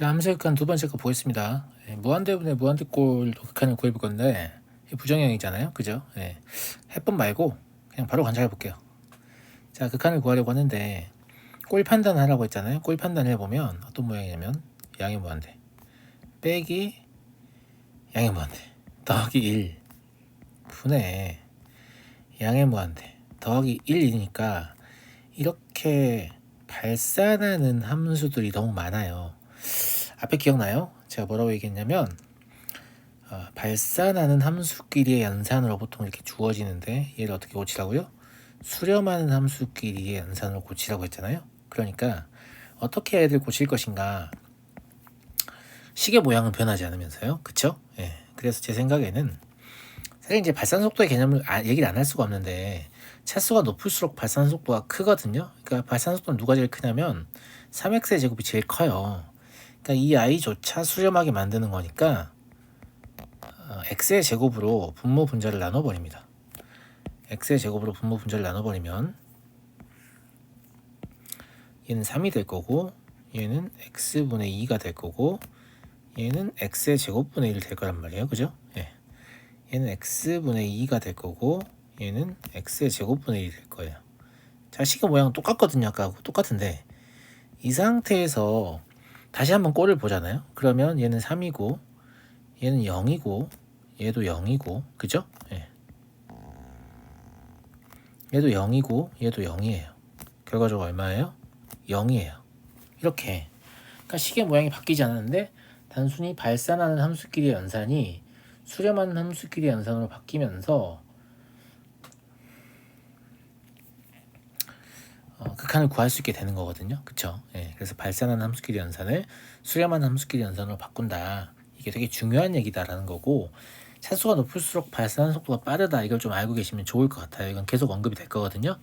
자, 함수 극한 두 번째 거 보겠습니다. 무한대분의 무한대꼴도 극한을 구해볼 건데 부정형이잖아요, 그죠? 해법 말고 그냥 바로 관찰해 볼게요. 자, 극한을 구하려고 하는데 꼴 판단하라고 했잖아요. 꼴 판단을 해보면 어떤 모양이냐면 양의 무한대 빼기 양의 무한대 더하기 1 분의 양의 무한대 더하기 1이니까 이렇게 발산하는 함수들이 너무 많아요. 앞에 기억나요? 제가 뭐라고 얘기했냐면 발산하는 함수끼리의 연산으로 보통 이렇게 주어지는데 얘를 어떻게 고치라고요? 수렴하는 함수끼리의 연산으로 고치라고 했잖아요. 그러니까 어떻게 애들 고칠 것인가, 식의 모양은 변하지 않으면서요, 그쵸? 그래서 제 생각에는 사실 이제 발산 속도의 개념을 얘기를 안 할 수가 없는데 차수가 높을수록 발산 속도가 크거든요. 그러니까 발산 속도는 누가 제일 크냐면 3x의 제곱이 제일 커요. 그러니까 이 i조차 수렴하게 만드는 거니까 x의 제곱으로 분모 분자를 나눠버립니다. x의 제곱으로 분모 분자를 나눠버리면 얘는 3이 될 거고 얘는 x분의 2가 될 거고 얘는 x의 제곱분의 1이 될 거란 말이에요. 그죠? 얘는 x분의 2가 될 거고 얘는 x의 제곱분의 1이 될 거예요. 자, 식의 모양은 똑같거든요. 아까하고 똑같은데 이 상태에서 다시 한번 꼴을 보잖아요. 그러면 얘는 3이고 얘는 0이고 얘도 0이고 그죠? 얘도 0이고 얘도 0이에요. 결과적으로 얼마예요? 0이에요. 이렇게. 그러니까 식의 모양이 바뀌지 않았는데 단순히 발산하는 함수끼리의 연산이 수렴하는 함수끼리의 연산으로 바뀌면서 극한을 구할 수 있게 되는 거거든요. 그쵸? 그래서 발산하는 함수끼리 연산을 수렴하는 함수끼리 연산으로 바꾼다. 이게 되게 중요한 얘기다라는 거고, 차수가 높을수록 발산하는 속도가 빠르다. 이걸 좀 알고 계시면 좋을 것 같아요. 이건 계속 언급이 될 거거든요.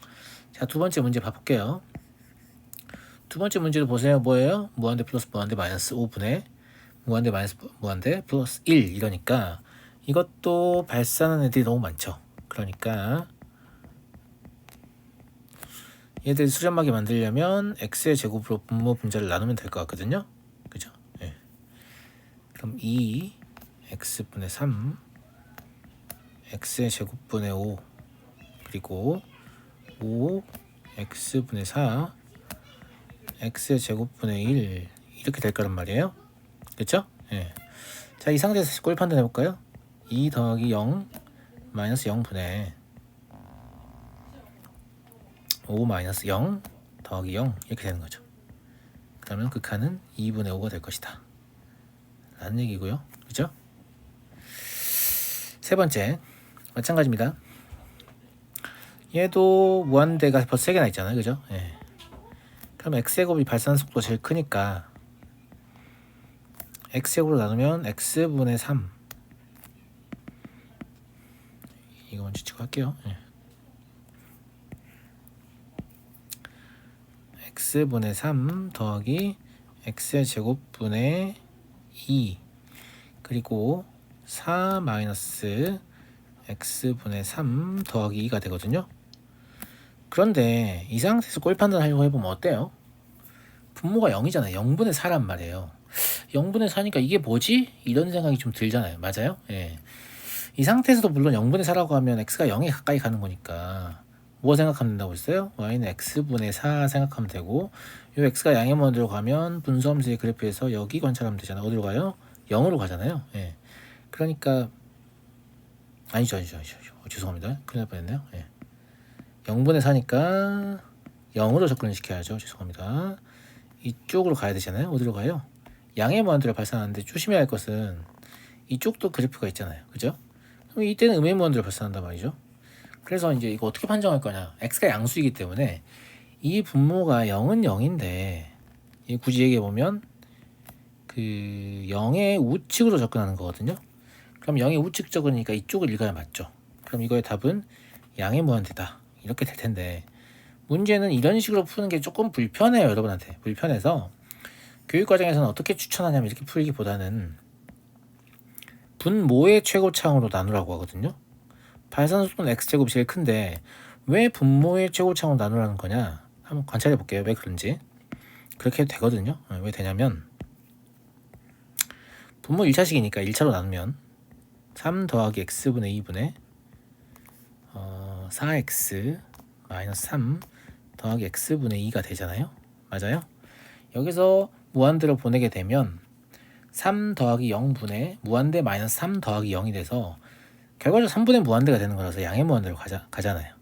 자, 두 번째 문제 봐볼게요. 두 번째 문제도 보세요. 뭐예요? 무한대 플러스 무한대 마이너스 5분의 무한대 마이너스 무한대 플러스 1 이러니까 이것도 발산하는 애들이 너무 많죠. 그러니까 얘들 수렴하게 만들려면 x의 제곱으로 분모 분자를 나누면 될 것 같거든요. 그죠? 그럼 2 x분의 3 x의 제곱분의 5 그리고 5 x분의 4 x의 제곱분의 1 이렇게 될 거란 말이에요. 그쵸? 자, 이 상태에서 꼴 판단해 볼까요? 2 더하기 0 마이너스 0분의 5 마이너스 0 더하기 0 이렇게 되는 거죠. 그러면 극한은 2분의 5가 될 것이다 라는 얘기고요. 그죠? 세 번째 마찬가지입니다. 얘도 무한대가 벌써 3개나 있잖아요. 그죠? 그럼 x제곱이 발산 속도가 제일 크니까 x제곱으로 나누면 x분의 3 이거 먼저 치고 할게요. x분의 3 더하기 x의 제곱분의 2 그리고 4 마이너스 x분의 3 더하기 2가 되거든요. 그런데 이 상태에서 꼴 판단하려고 해보면 어때요? 분모가 0이잖아요. 0분의 4란 말이에요. 0분의 4니까 이게 뭐지? 이런 생각이 좀 들잖아요. 맞아요? 이 상태에서도 물론 0분의 4라고 하면 x가 0에 가까이 가는 거니까 뭐 생각하면 된다고 했어요? y는 x분의 4 생각하면 되고 이 x가 양의 무한대로 가면 분수함수의 그래프에서 여기 관찰하면 되잖아요. 어디로 가요? 0으로 가잖아요. 그러니까 아니죠. 죄송합니다. 큰일 날 뻔했네요. 0분의 4니까 0으로 접근을 시켜야죠. 죄송합니다. 이쪽으로 가야 되잖아요. 어디로 가요? 양의 무한대로 발산하는데 조심해야 할 것은 이쪽도 그래프가 있잖아요. 그죠? 그럼 이때는 음의 무한대로 발산한단 말이죠. 그래서 이제 이거 어떻게 판정할 거냐? x가 양수이기 때문에 이 분모가 0은 0인데 굳이 얘기해 보면 그 0의 우측으로 접근하는 거거든요. 그럼 0의 우측 적으니까 이쪽을 읽어야 맞죠. 그럼 이거의 답은 양의 무한대다 이렇게 될 텐데 문제는 이런 식으로 푸는 게 조금 불편해요. 여러분한테 불편해서 교육과정에서는 어떻게 추천하냐면 이렇게 풀기보다는 분모의 최고차항으로 나누라고 하거든요. 발산 속도는 x제곱이 제일 큰데 왜 분모의 최고차항으로 나누라는 거냐 한번 관찰해 볼게요. 왜 그런지. 그렇게 해도 되거든요. 왜 되냐면 분모 1차식이니까 1차로 나누면 3 더하기 x분의 2분의 4x 마이너스 3 더하기 x분의 2가 되잖아요. 맞아요? 여기서 무한대로 보내게 되면 3 더하기 0분의 무한대 마이너스 3 더하기 0이 돼서 결과적으로 3분의 무한대가 되는 거라서 양의 무한대로 가잖아요.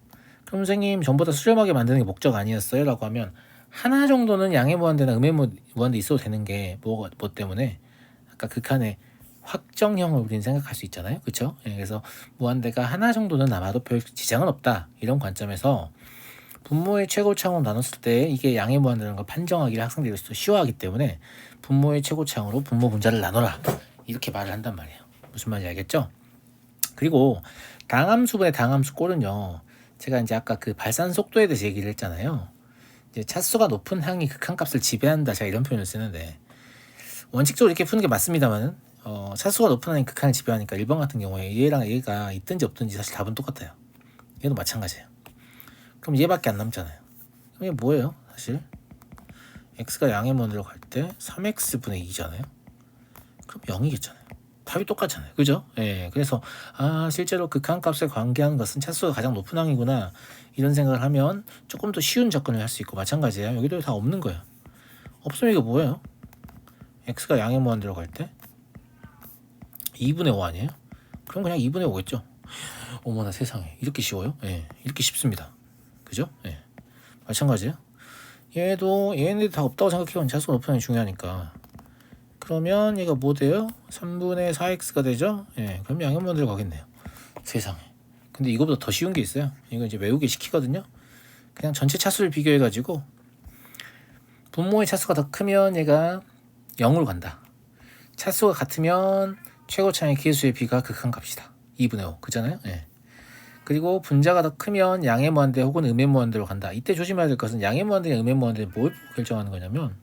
그럼 선생님 전부 다 수렴하게 만드는 게 목적 아니었어요? 라고 하면 하나 정도는 양의 무한대나 음의 무한대 있어도 되는 게 뭐 때문에 아까 극한의 확정형을 우리는 생각할 수 있잖아요. 그렇죠? 그래서 무한대가 하나 정도는 남아도 별 지장은 없다. 이런 관점에서 분모의 최고차항으로 나눴을 때 이게 양의 무한대라는 걸 판정하기를 학생들이 쉬워하기 때문에 분모의 최고차항으로 분모 분자를 나눠라. 이렇게 말을 한단 말이에요. 무슨 말인지 알겠죠? 그리고 당함수분의 당함수 꼴은요. 제가 이제 아까 그 발산 속도에 대해서 얘기를 했잖아요. 이제 차수가 높은 항이 극한값을 지배한다. 제가 이런 표현을 쓰는데 원칙적으로 이렇게 푸는 게 맞습니다만 차수가 높은 항이 극한을 지배하니까 1번 같은 경우에 얘랑 얘가 있든지 없든지 사실 답은 똑같아요. 얘도 마찬가지예요. 그럼 얘밖에 안 남잖아요. 그럼 얘 뭐예요? 사실 x가 양의 무한대로 갈 때 3x분의 2잖아요. 그럼 0이겠잖아요. 답이 똑같잖아요. 그죠? 예. 그래서 실제로 극한값에 관계하는 것은 차수가 가장 높은 항이구나 이런 생각을 하면 조금 더 쉬운 접근을 할 수 있고 마찬가지예요. 여기도 다 없는 거예요. 없으면 이거 뭐예요? x가 양의 무한대로 갈 때 2분의 5 아니에요? 그럼 그냥 2분의 5겠죠. 어머나 세상에 이렇게 쉬워요? 예. 이렇게 쉽습니다. 그죠? 예. 마찬가지예요. 얘네들 다 없다고 생각해보면 차수가 높은 항이 중요하니까 그러면 얘가 뭐 돼요? 3분의 4x가 되죠? 예, 그럼 양의 무한대로 가겠네요. 세상에. 근데 이거보다 더 쉬운 게 있어요. 이거 이제 외우기 시키거든요. 그냥 전체 차수를 비교해가지고 분모의 차수가 더 크면 얘가 0으로 간다. 차수가 같으면 최고차항의 계수의 비가 극한값이다. 2분의 5. 그잖아요? 예. 그리고 분자가 더 크면 양의 무한대 혹은 음의 무한대로 간다. 이때 조심해야 될 것은 양의 무한대와 음의 무한대는 뭘 결정하는 거냐면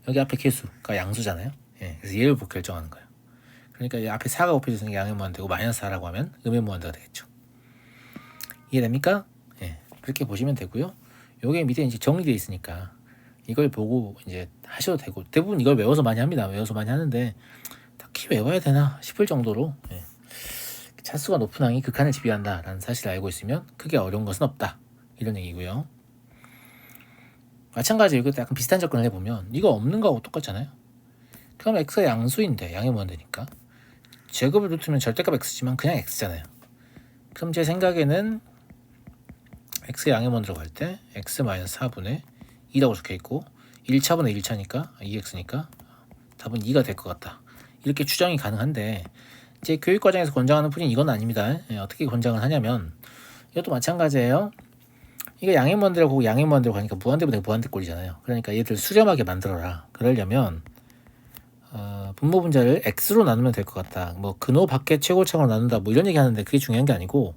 여기 앞에 계수가 양수잖아요. 예, 그래서 얘를 보고 결정하는 거예요. 그러니까 이 앞에 4가 곱해져서 양의 무한대고 마이너스 4라고 하면 음의 무한대가 되겠죠. 이해됩니까? 예, 그렇게 보시면 되고요. 요게 밑에 이제 정리되어 있으니까 이걸 보고 이제 하셔도 되고 대부분 이걸 외워서 많이 합니다. 외워서 많이 하는데 딱히 외워야 되나 싶을 정도로 차수가 높은 항이 극한을 지배한다라는 사실을 알고 있으면 크게 어려운 것은 없다. 이런 얘기고요. 마찬가지로 이것도 약간 비슷한 접근을 해보면 이거 없는 거하고 똑같잖아요. 그럼 x가 양수인데 양의 무한대니까 제곱을 놓으면 절대값 x지만 그냥 x잖아요. 그럼 제 생각에는 x가 양의 무한대로 갈 때 x-4분의 2라고 적혀있고 1차분의 1차니까 2x니까 답은 2가 될 것 같다. 이렇게 추정이 가능한데 이제 교육과정에서 권장하는 풀이는 이건 아닙니다. 어떻게 권장을 하냐면 이것도 마찬가지예요. 이거 양의 무한대로 보고 양의 무한대로 가니까 무한대분의 무한대 꼴이잖아요. 그러니까 얘들 수렴하게 만들어라. 그러려면 분모 분자를 x로 나누면 될 것 같다. 뭐 근호 밖에 최고차항으로 나눈다. 뭐 이런 얘기 하는데 그게 중요한 게 아니고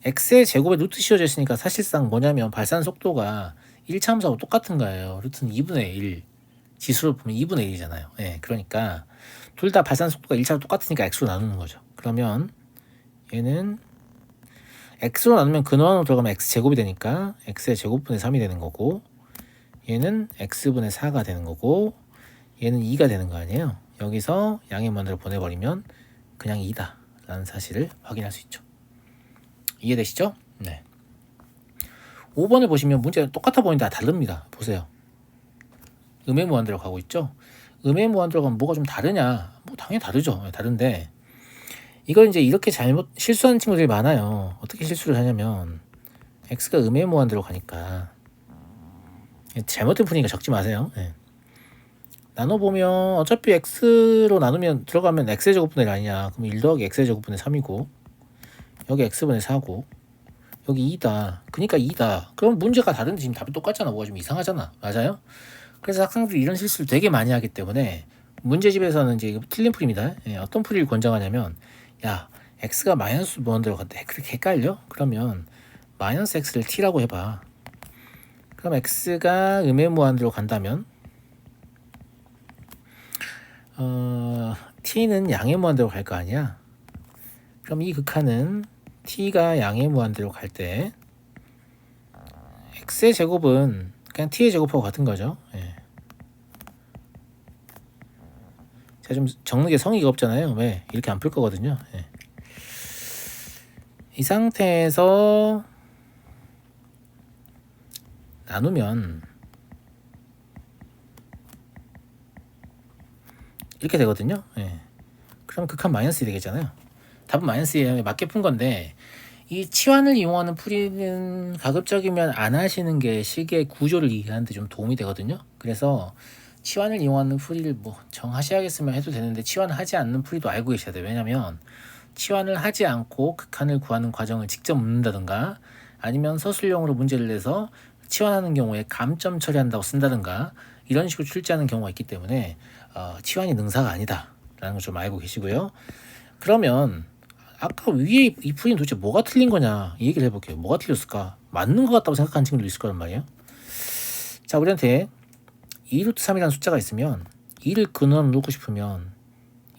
x의 제곱에 루트 씌워져 있으니까 사실상 뭐냐면 발산 속도가 1차 함수하고 똑같은 거예요. 루트는 2분의 1. 지수로 보면 2분의 1이잖아요. 예, 그러니까 둘 다 발산 속도가 1차로 똑같으니까 x로 나누는 거죠. 그러면 얘는 x로 나누면 근호항으로 들어가면 x제곱이 되니까 x의 제곱분의 3이 되는 거고 얘는 x분의 4가 되는 거고 얘는 2가 되는 거 아니에요. 여기서 양의 무한대로 보내버리면 그냥 2다 라는 사실을 확인할 수 있죠. 이해되시죠? 네. 5번을 보시면 문제가 똑같아 보이는데 다릅니다. 보세요. 음의 무한대로 가고 있죠. 음의 무한대로 가면 뭐가 좀 다르냐? 뭐 당연히 다르죠. 다른데 이걸 이제 이렇게 잘못 실수하는 친구들이 많아요. 어떻게 실수를 하냐면 x가 음의 무한대로 가니까 잘못된 풀이니까 적지 마세요. 네. 나눠보면 어차피 x로 나누면 들어가면 x의 제곱분의 1 아니냐. 그럼 1 더하기 x의 제곱분의 3이고 여기 x분의 4고 여기 2다. 그러니까 2다. 그럼 문제가 다른데 지금 답이 똑같잖아. 뭐가 좀 이상하잖아. 맞아요? 그래서 학생들이 이런 실수를 되게 많이 하기 때문에 문제집에서는 이제 틀린 풀이입니다. 어떤 풀이를 권장하냐면 야 x가 마이너스 무한대로 갔대. 그렇게 헷갈려? 그러면 마이너스 x를 t라고 해봐. 그럼 x가 음의 무한대로 간다면 t는 양의 무한대로 갈 거 아니야? 그럼 이 극한은 t가 양의 무한대로 갈 때 x의 제곱은 그냥 t의 제곱하고 같은 거죠. 제가 좀 적는 게 성의가 없잖아요. 왜? 이렇게 안 풀 거거든요. 예. 이 상태에서 나누면 이렇게 되거든요. 예. 그럼 극한 마이너스 1이 되겠잖아요. 답은 마이너스 1에 맞게 푼 건데, 이 치환을 이용하는 풀이는 가급적이면 안 하시는 게 식의 구조를 이해하는 데 좀 도움이 되거든요. 그래서 치환을 이용하는 풀이를 뭐 정하셔야겠으면 해도 되는데, 치환을 하지 않는 풀이도 알고 계셔야 돼요. 왜냐면 치환을 하지 않고 극한을 구하는 과정을 직접 묻는다든가, 아니면 서술형으로 문제를 내서 치환하는 경우에 감점 처리한다고 쓴다든가, 이런 식으로 출제하는 경우가 있기 때문에 치환이 능사가 아니다 라는 걸 좀 알고 계시고요. 그러면 아까 위에 이 풀이는 도대체 뭐가 틀린 거냐, 이 얘기를 해볼게요. 뭐가 틀렸을까? 맞는 것 같다고 생각하는 친구도 있을 거란 말이에요. 자, 우리한테 2루트 3이라는 숫자가 있으면 2를 근원으로 놓고 싶으면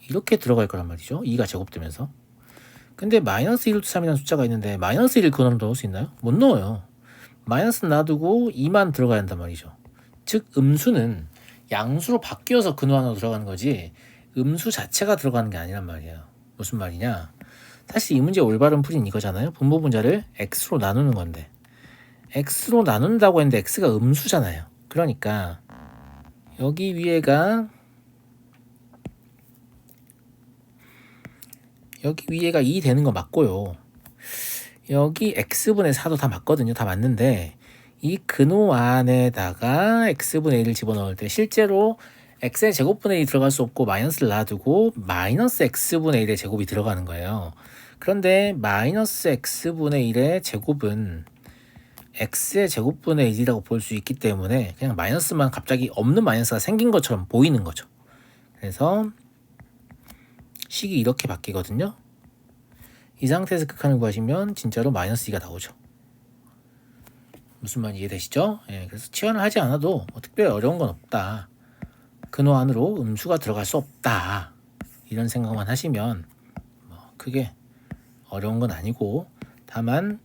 이렇게 들어갈 거란 말이죠. 2가 제곱되면서. 근데 마이너스 1루트 3이라는 숫자가 있는데 마이너스 1을 근원으로 넣을 수 있나요? 못 넣어요. 마이너스 놔두고 2만 들어가야 한단 말이죠. 즉 음수는 양수로 바뀌어서 근원으로 들어가는 거지 음수 자체가 들어가는 게 아니란 말이에요. 무슨 말이냐? 사실 이 문제의 올바른 풀이는 이거잖아요. 분모 분자를 x로 나누는 건데, x로 나눈다고 했는데 x가 음수잖아요. 그러니까 여기 위에가 2 되는 거 맞고요. 여기 x분의 4도 다 맞거든요. 다 맞는데 이 근호 안에다가 x분의 1을 집어넣을 때 실제로 x의 제곱분의 1이 들어갈 수 없고 마이너스를 놔두고 마이너스 x분의 1의 제곱이 들어가는 거예요. 그런데 마이너스 x분의 1의 제곱은 x의 제곱분의 1이라고 볼 수 있기 때문에 그냥 마이너스만 갑자기 없는 마이너스가 생긴 것처럼 보이는 거죠. 그래서 식이 이렇게 바뀌거든요. 이 상태에서 극한을 구하시면 진짜로 마이너스 2가 나오죠. 무슨 말인지 이해되시죠? 예, 그래서 치환을 하지 않아도 뭐 특별히 어려운 건 없다. 근호 안으로 음수가 들어갈 수 없다. 이런 생각만 하시면 뭐 크게 어려운 건 아니고, 다만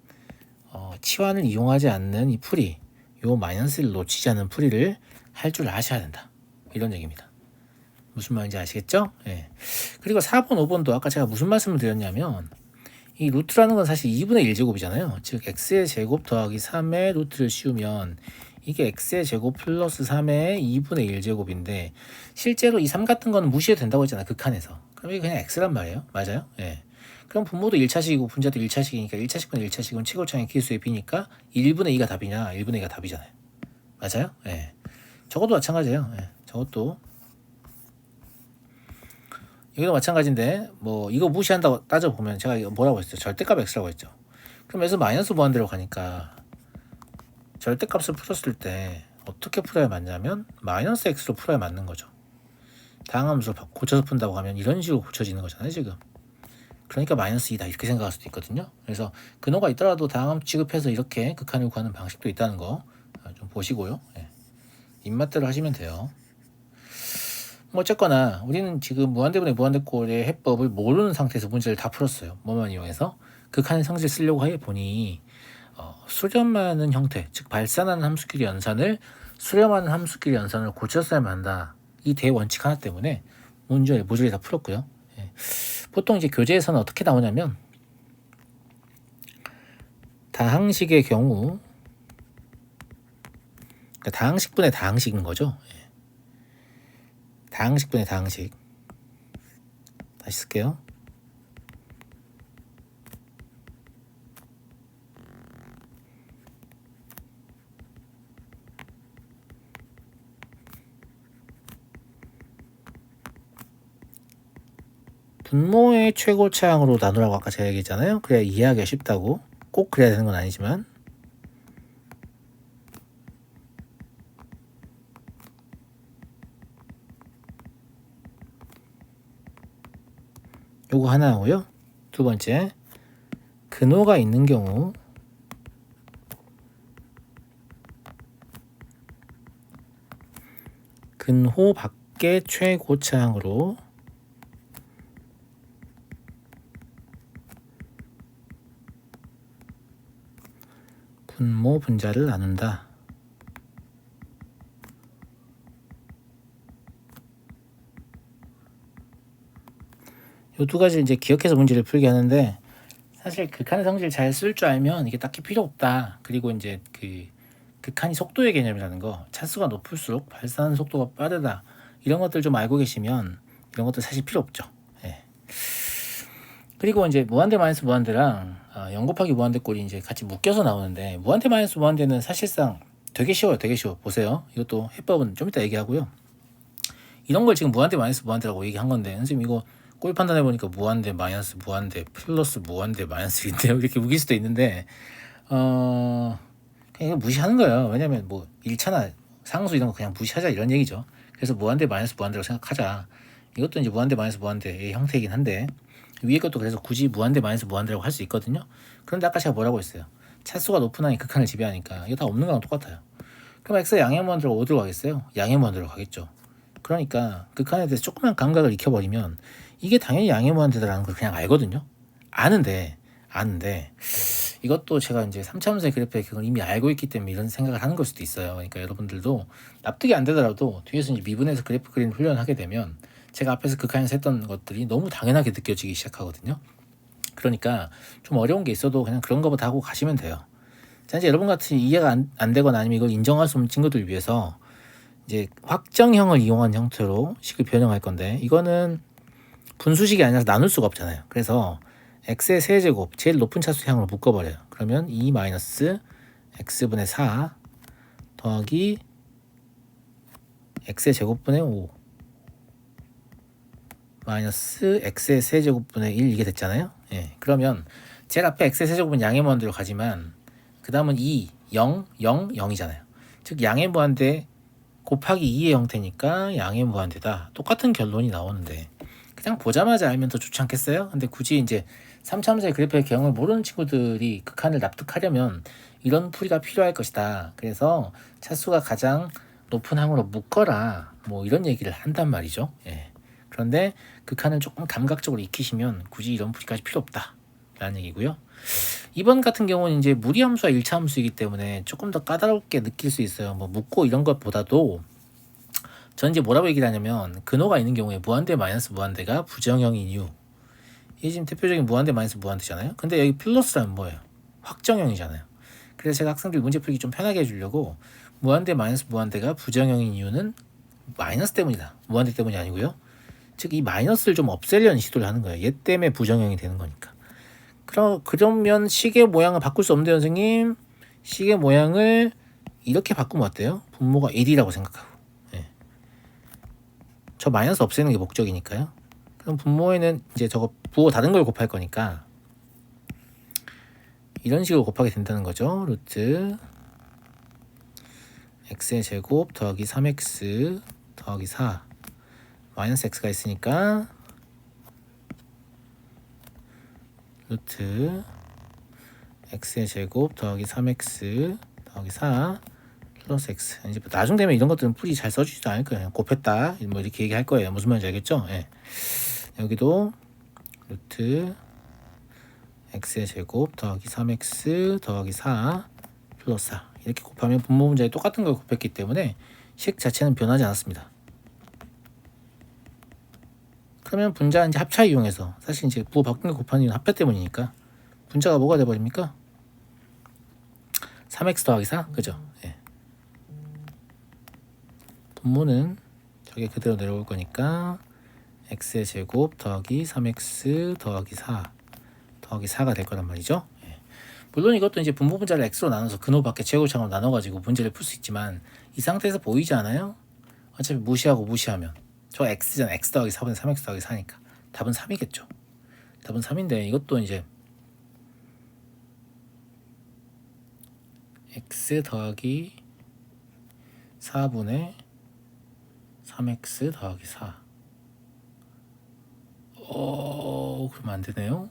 치환을 이용하지 않는 이 풀이, 요 마이너스를 놓치지 않는 풀이를 할 줄 아셔야 된다. 이런 얘기입니다. 무슨 말인지 아시겠죠? 예. 그리고 4번, 5번도 아까 제가 무슨 말씀을 드렸냐면, 이 루트라는 건 사실 2분의 1제곱이잖아요. 즉 x의 제곱 더하기 3의 루트를 씌우면 이게 x의 제곱 플러스 3의 2분의 1제곱인데, 실제로 이 3 같은 거는 무시해도 된다고 했잖아요. 극한에서. 그럼 이게 그냥 x란 말이에요. 맞아요? 예. 그럼 분모도 1차식이고 분자도 1차식이니까 1차식분 1차식은 최고차의 기수의 b니까 1분의 2가 답이냐? 1분의 2가 답이잖아요. 맞아요? 예. 저것도 마찬가지예요. 예. 저것도 여기도 마찬가지인데, 뭐 이거 무시한다고 따져보면 제가 이거 뭐라고 했죠? 절대값 x라고 했죠. 그럼 여기서 마이너스 무한대로 가니까 절대값을 풀었을 때 어떻게 풀어야 맞냐면 마이너스 x로 풀어야 맞는 거죠. 다항함수를 고쳐서 푼다고 하면 이런 식으로 고쳐지는 거잖아요, 지금. 그러니까 마이너스 2다 이렇게 생각할 수도 있거든요. 그래서 근호가 있더라도 다항함수 취급해서 이렇게 극한을 구하는 방식도 있다는 거 좀 보시고요. 예. 입맛대로 하시면 돼요. 뭐 어쨌거나 우리는 지금 무한대분의 무한대꼴의 해법을 모르는 상태에서 문제를 다 풀었어요. 뭐만 이용해서 극한의 상식을 쓰려고 해보니 수렴하는 형태, 즉 발산하는 함수끼리 연산을 수렴하는 함수끼리 연산을 고쳤어야만 한다. 이 대원칙 하나 때문에 문제 모조리 다 풀었고요. 예. 보통 이제 교재에서는 어떻게 나오냐면 다항식의 경우, 그러니까 다항식분의 다항식인 거죠. 예. 다항식분의 다항식. 다시 쓸게요. 분모의 최고차항으로 나누라고 아까 제가 얘기했잖아요. 그래야 이해하기가 쉽다고. 꼭 그래야 되는 건 아니지만. 요거 하나고요. 두 번째, 근호가 있는 경우 근호 밖의 최고차항으로 분모 분자를 나눈다. 요 두 가지를 이제 기억해서 문제를 풀게 하는데, 사실 극한의 성질을 잘 쓸 줄 알면 이게 딱히 필요 없다. 그리고 이제 그 극한이 속도의 개념이라는 거, 차수가 높을수록 발산하는 속도가 빠르다, 이런 것들 좀 알고 계시면 이런 것도 사실 필요 없죠. 예. 그리고 이제 무한대 마이너스 무한대랑 0 곱하기 무한대 꼴이 이제 같이 묶여서 나오는데, 무한대 마이너스 무한대는 사실상 되게 쉬워요. 되게 쉬워. 보세요. 이것도 해법은 좀 이따 얘기하고요. 이런 걸 지금 무한대 마이너스 무한대라고 얘기한 건데, 선생님 이거 꼴 판단해 보니까 무한대 마이너스 무한대 플러스 무한대 마이너스인데요. 이렇게 우길 수도 있는데 그냥 이거 무시하는 거예요. 왜냐면 뭐 1차나 상수 이런 거 그냥 무시하자 이런 얘기죠. 그래서 무한대 마이너스 무한대라고 생각하자. 이것도 이제 무한대 마이너스 무한대의 형태이긴 한데, 위에 것도 그래서 굳이 무한대 마이너스 무한대라고 할 수 있거든요. 그런데 아까 제가 뭐라고 했어요? 차수가 높은 한이 극한을 지배하니까 이거 다 없는 거랑 똑같아요. 그럼 x의 양의 무한대로 어디로 가겠어요? 양의 무한대로 가겠죠. 그러니까 극한에 대해서 조금만 감각을 익혀버리면 이게 당연히 양의 무한대다라는 걸 그냥 알거든요. 아는데 이것도 제가 이제 3차원의 그래프에 그걸 이미 알고 있기 때문에 이런 생각을 하는 걸 수도 있어요. 그러니까 여러분들도 납득이 안 되더라도 뒤에서 이제 미분해서 그래프 그리는 훈련을 하게 되면 제가 앞에서 극한에서 했던 것들이 너무 당연하게 느껴지기 시작하거든요. 그러니까 좀 어려운 게 있어도 그냥 그런 거부터 하고 가시면 돼요. 자, 이제 여러분 같이 이해가 안 되거나 아니면 이걸 인정할 수 없는 친구들 위해서 이제 확정형을 이용한 형태로 식을 변형할 건데, 이거는 분수식이 아니라서 나눌 수가 없잖아요. 그래서 x의 세제곱 제일 높은 차수향으로 묶어버려요. 그러면 2 마이너스 x분의 4 더하기 x의 제곱분의 5 마이너스 x의 세제곱분의 1, 이게 됐잖아요. 예, 그러면 제일 앞에 x의 세제곱은 양의 무한대로 가지만 그 다음은 2, 0, 0, 0이잖아요. 즉 양의 무한대 곱하기 2의 형태니까 양의 무한대다. 똑같은 결론이 나오는데 그냥 보자마자 알면 더 좋지 않겠어요? 근데 굳이 이제 3차원의 그래프의 개형을 모르는 친구들이 극한을 납득하려면 이런 풀이가 필요할 것이다. 그래서 차수가 가장 높은 항으로 묶어라, 뭐 이런 얘기를 한단 말이죠. 예. 그런데 극한을 조금 감각적으로 익히시면 굳이 이런 풀이까지 필요 없다 라는 얘기고요. 이번 같은 경우는 이제 무리함수와 일차함수이기 때문에 조금 더 까다롭게 느낄 수 있어요. 뭐 묶고 이런 것보다도 저는 이제 뭐라고 얘기를 하냐면, 근호가 있는 경우에 무한대 마이너스 무한대가 부정형인 이유, 이게 지금 대표적인 무한대 마이너스 무한대잖아요. 근데 여기 플러스라면 뭐예요? 확정형이잖아요. 그래서 제가 학생들 문제 풀기 좀 편하게 해주려고 무한대 마이너스 무한대가 부정형인 이유는 마이너스 때문이다, 무한대 때문이 아니고요. 즉 이 마이너스를 좀 없애려는 시도를 하는 거예요. 얘 때문에 부정형이 되는 거니까. 그러면 식의 모양을 바꿀 수 없는데요, 선생님. 식의 모양을 이렇게 바꾸면 어때요? 분모가 1이라고 생각하고, 예. 저 마이너스 없애는 게 목적이니까요. 그럼 분모에는 이제 저거 부호 다른 걸 곱할 거니까 이런 식으로 곱하게 된다는 거죠. 루트 x의 제곱 더하기 3x 더하기 4 마이너스 x가 있으니까 루트 x의 제곱 더하기 3x 더하기 4 플러스 x. 이제 나중 되면 이런 것들은 풀이 잘 써주지도 않을 거예요. 곱했다 뭐 이렇게 얘기할 거예요. 무슨 말인지 알겠죠? 예. 여기도 루트 x의 제곱 더하기 3x 더하기 4 플러스 4 이렇게 곱하면 분모 분자에 똑같은 걸 곱했기 때문에 식 자체는 변하지 않았습니다. 그러면 분자 이제 합차 이용해서, 사실 이제 부호 바꾼 거 곱하는 이유는 합차 때문이니까 분자가 뭐가 돼버립니까? 3x 더하기 4, 그죠? 예. 분모는 저게 그대로 내려올 거니까 x의 제곱 더하기 3x 더하기 4 더하기 4가 될 거란 말이죠. 예. 물론 이것도 이제 분모 분자를 x로 나눠서 근호 밖에 제곱창으로 나눠가지고 문제를 풀 수 있지만 이 상태에서 보이지 않아요? 어차피 무시하면 저 x잖아. x 더하기 4분의 3x 더하기 4니까 답은 3이겠죠. 답은 3인데 이것도 이제 x 더하기 4분의 3x 더하기 4. 그러면 안 되네요.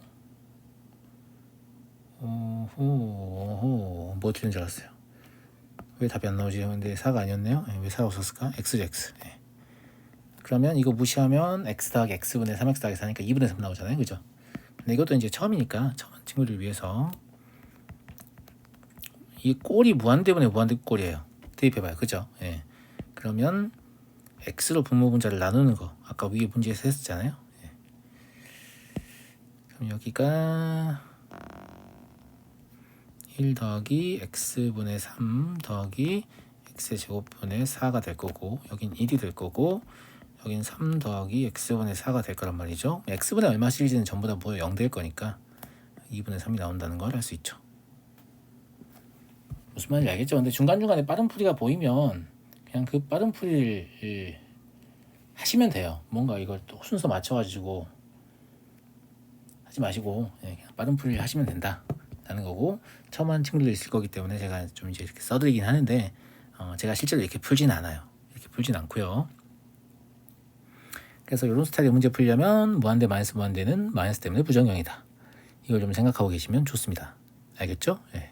뭐 틀린 줄 알았어요. 왜 답이 안 나오지? 근데 4가 아니었네요. 왜 4가 없었을까? x죠, x. 네. 그러면 이거 무시하면 x 더하기 x분의 3x 더하기 4니까 2분의 3 나오잖아요. 그죠? 근데 이것도 이제 처음이니까 처음 친구들 위해서 이 꼴이 무한대분의 무한대 꼴이에요. 대입해봐요. 그죠? 예. 그러면 x로 분모 분자를 나누는 거 아까 위에 문제에서 했었잖아요. 예. 그럼 여기가 1 더하기 x분의 3 더하기 x제곱분의 4가 될 거고, 여긴 1이 될 거고, 여긴 3 더하기 x분의 4가 될 거란 말이죠. x분의 얼마 시리즈는 전부 다 뭐예요? 0 될 거니까 2분의 3이 나온다는 걸 알 수 있죠. 무슨 말인지 알겠죠? 근데 중간중간에 빠른 풀이가 보이면 그냥 그 빠른 풀이를 하시면 돼요. 뭔가 이걸 또 순서 맞춰가지고 하지 마시고 그냥 빠른 풀이를 하시면 된다 라는 거고, 처음 하는 친구들도 있을 거기 때문에 제가 좀 이제 이렇게 써드리긴 하는데, 제가 실제로 이렇게 풀진 않아요. 이렇게 풀진 않고요. 그래서 이런 스타일의 문제 풀려면 무한대 마이너스 무한대는 마이너스 때문에 부정형이다. 이걸 좀 생각하고 계시면 좋습니다. 알겠죠? 예.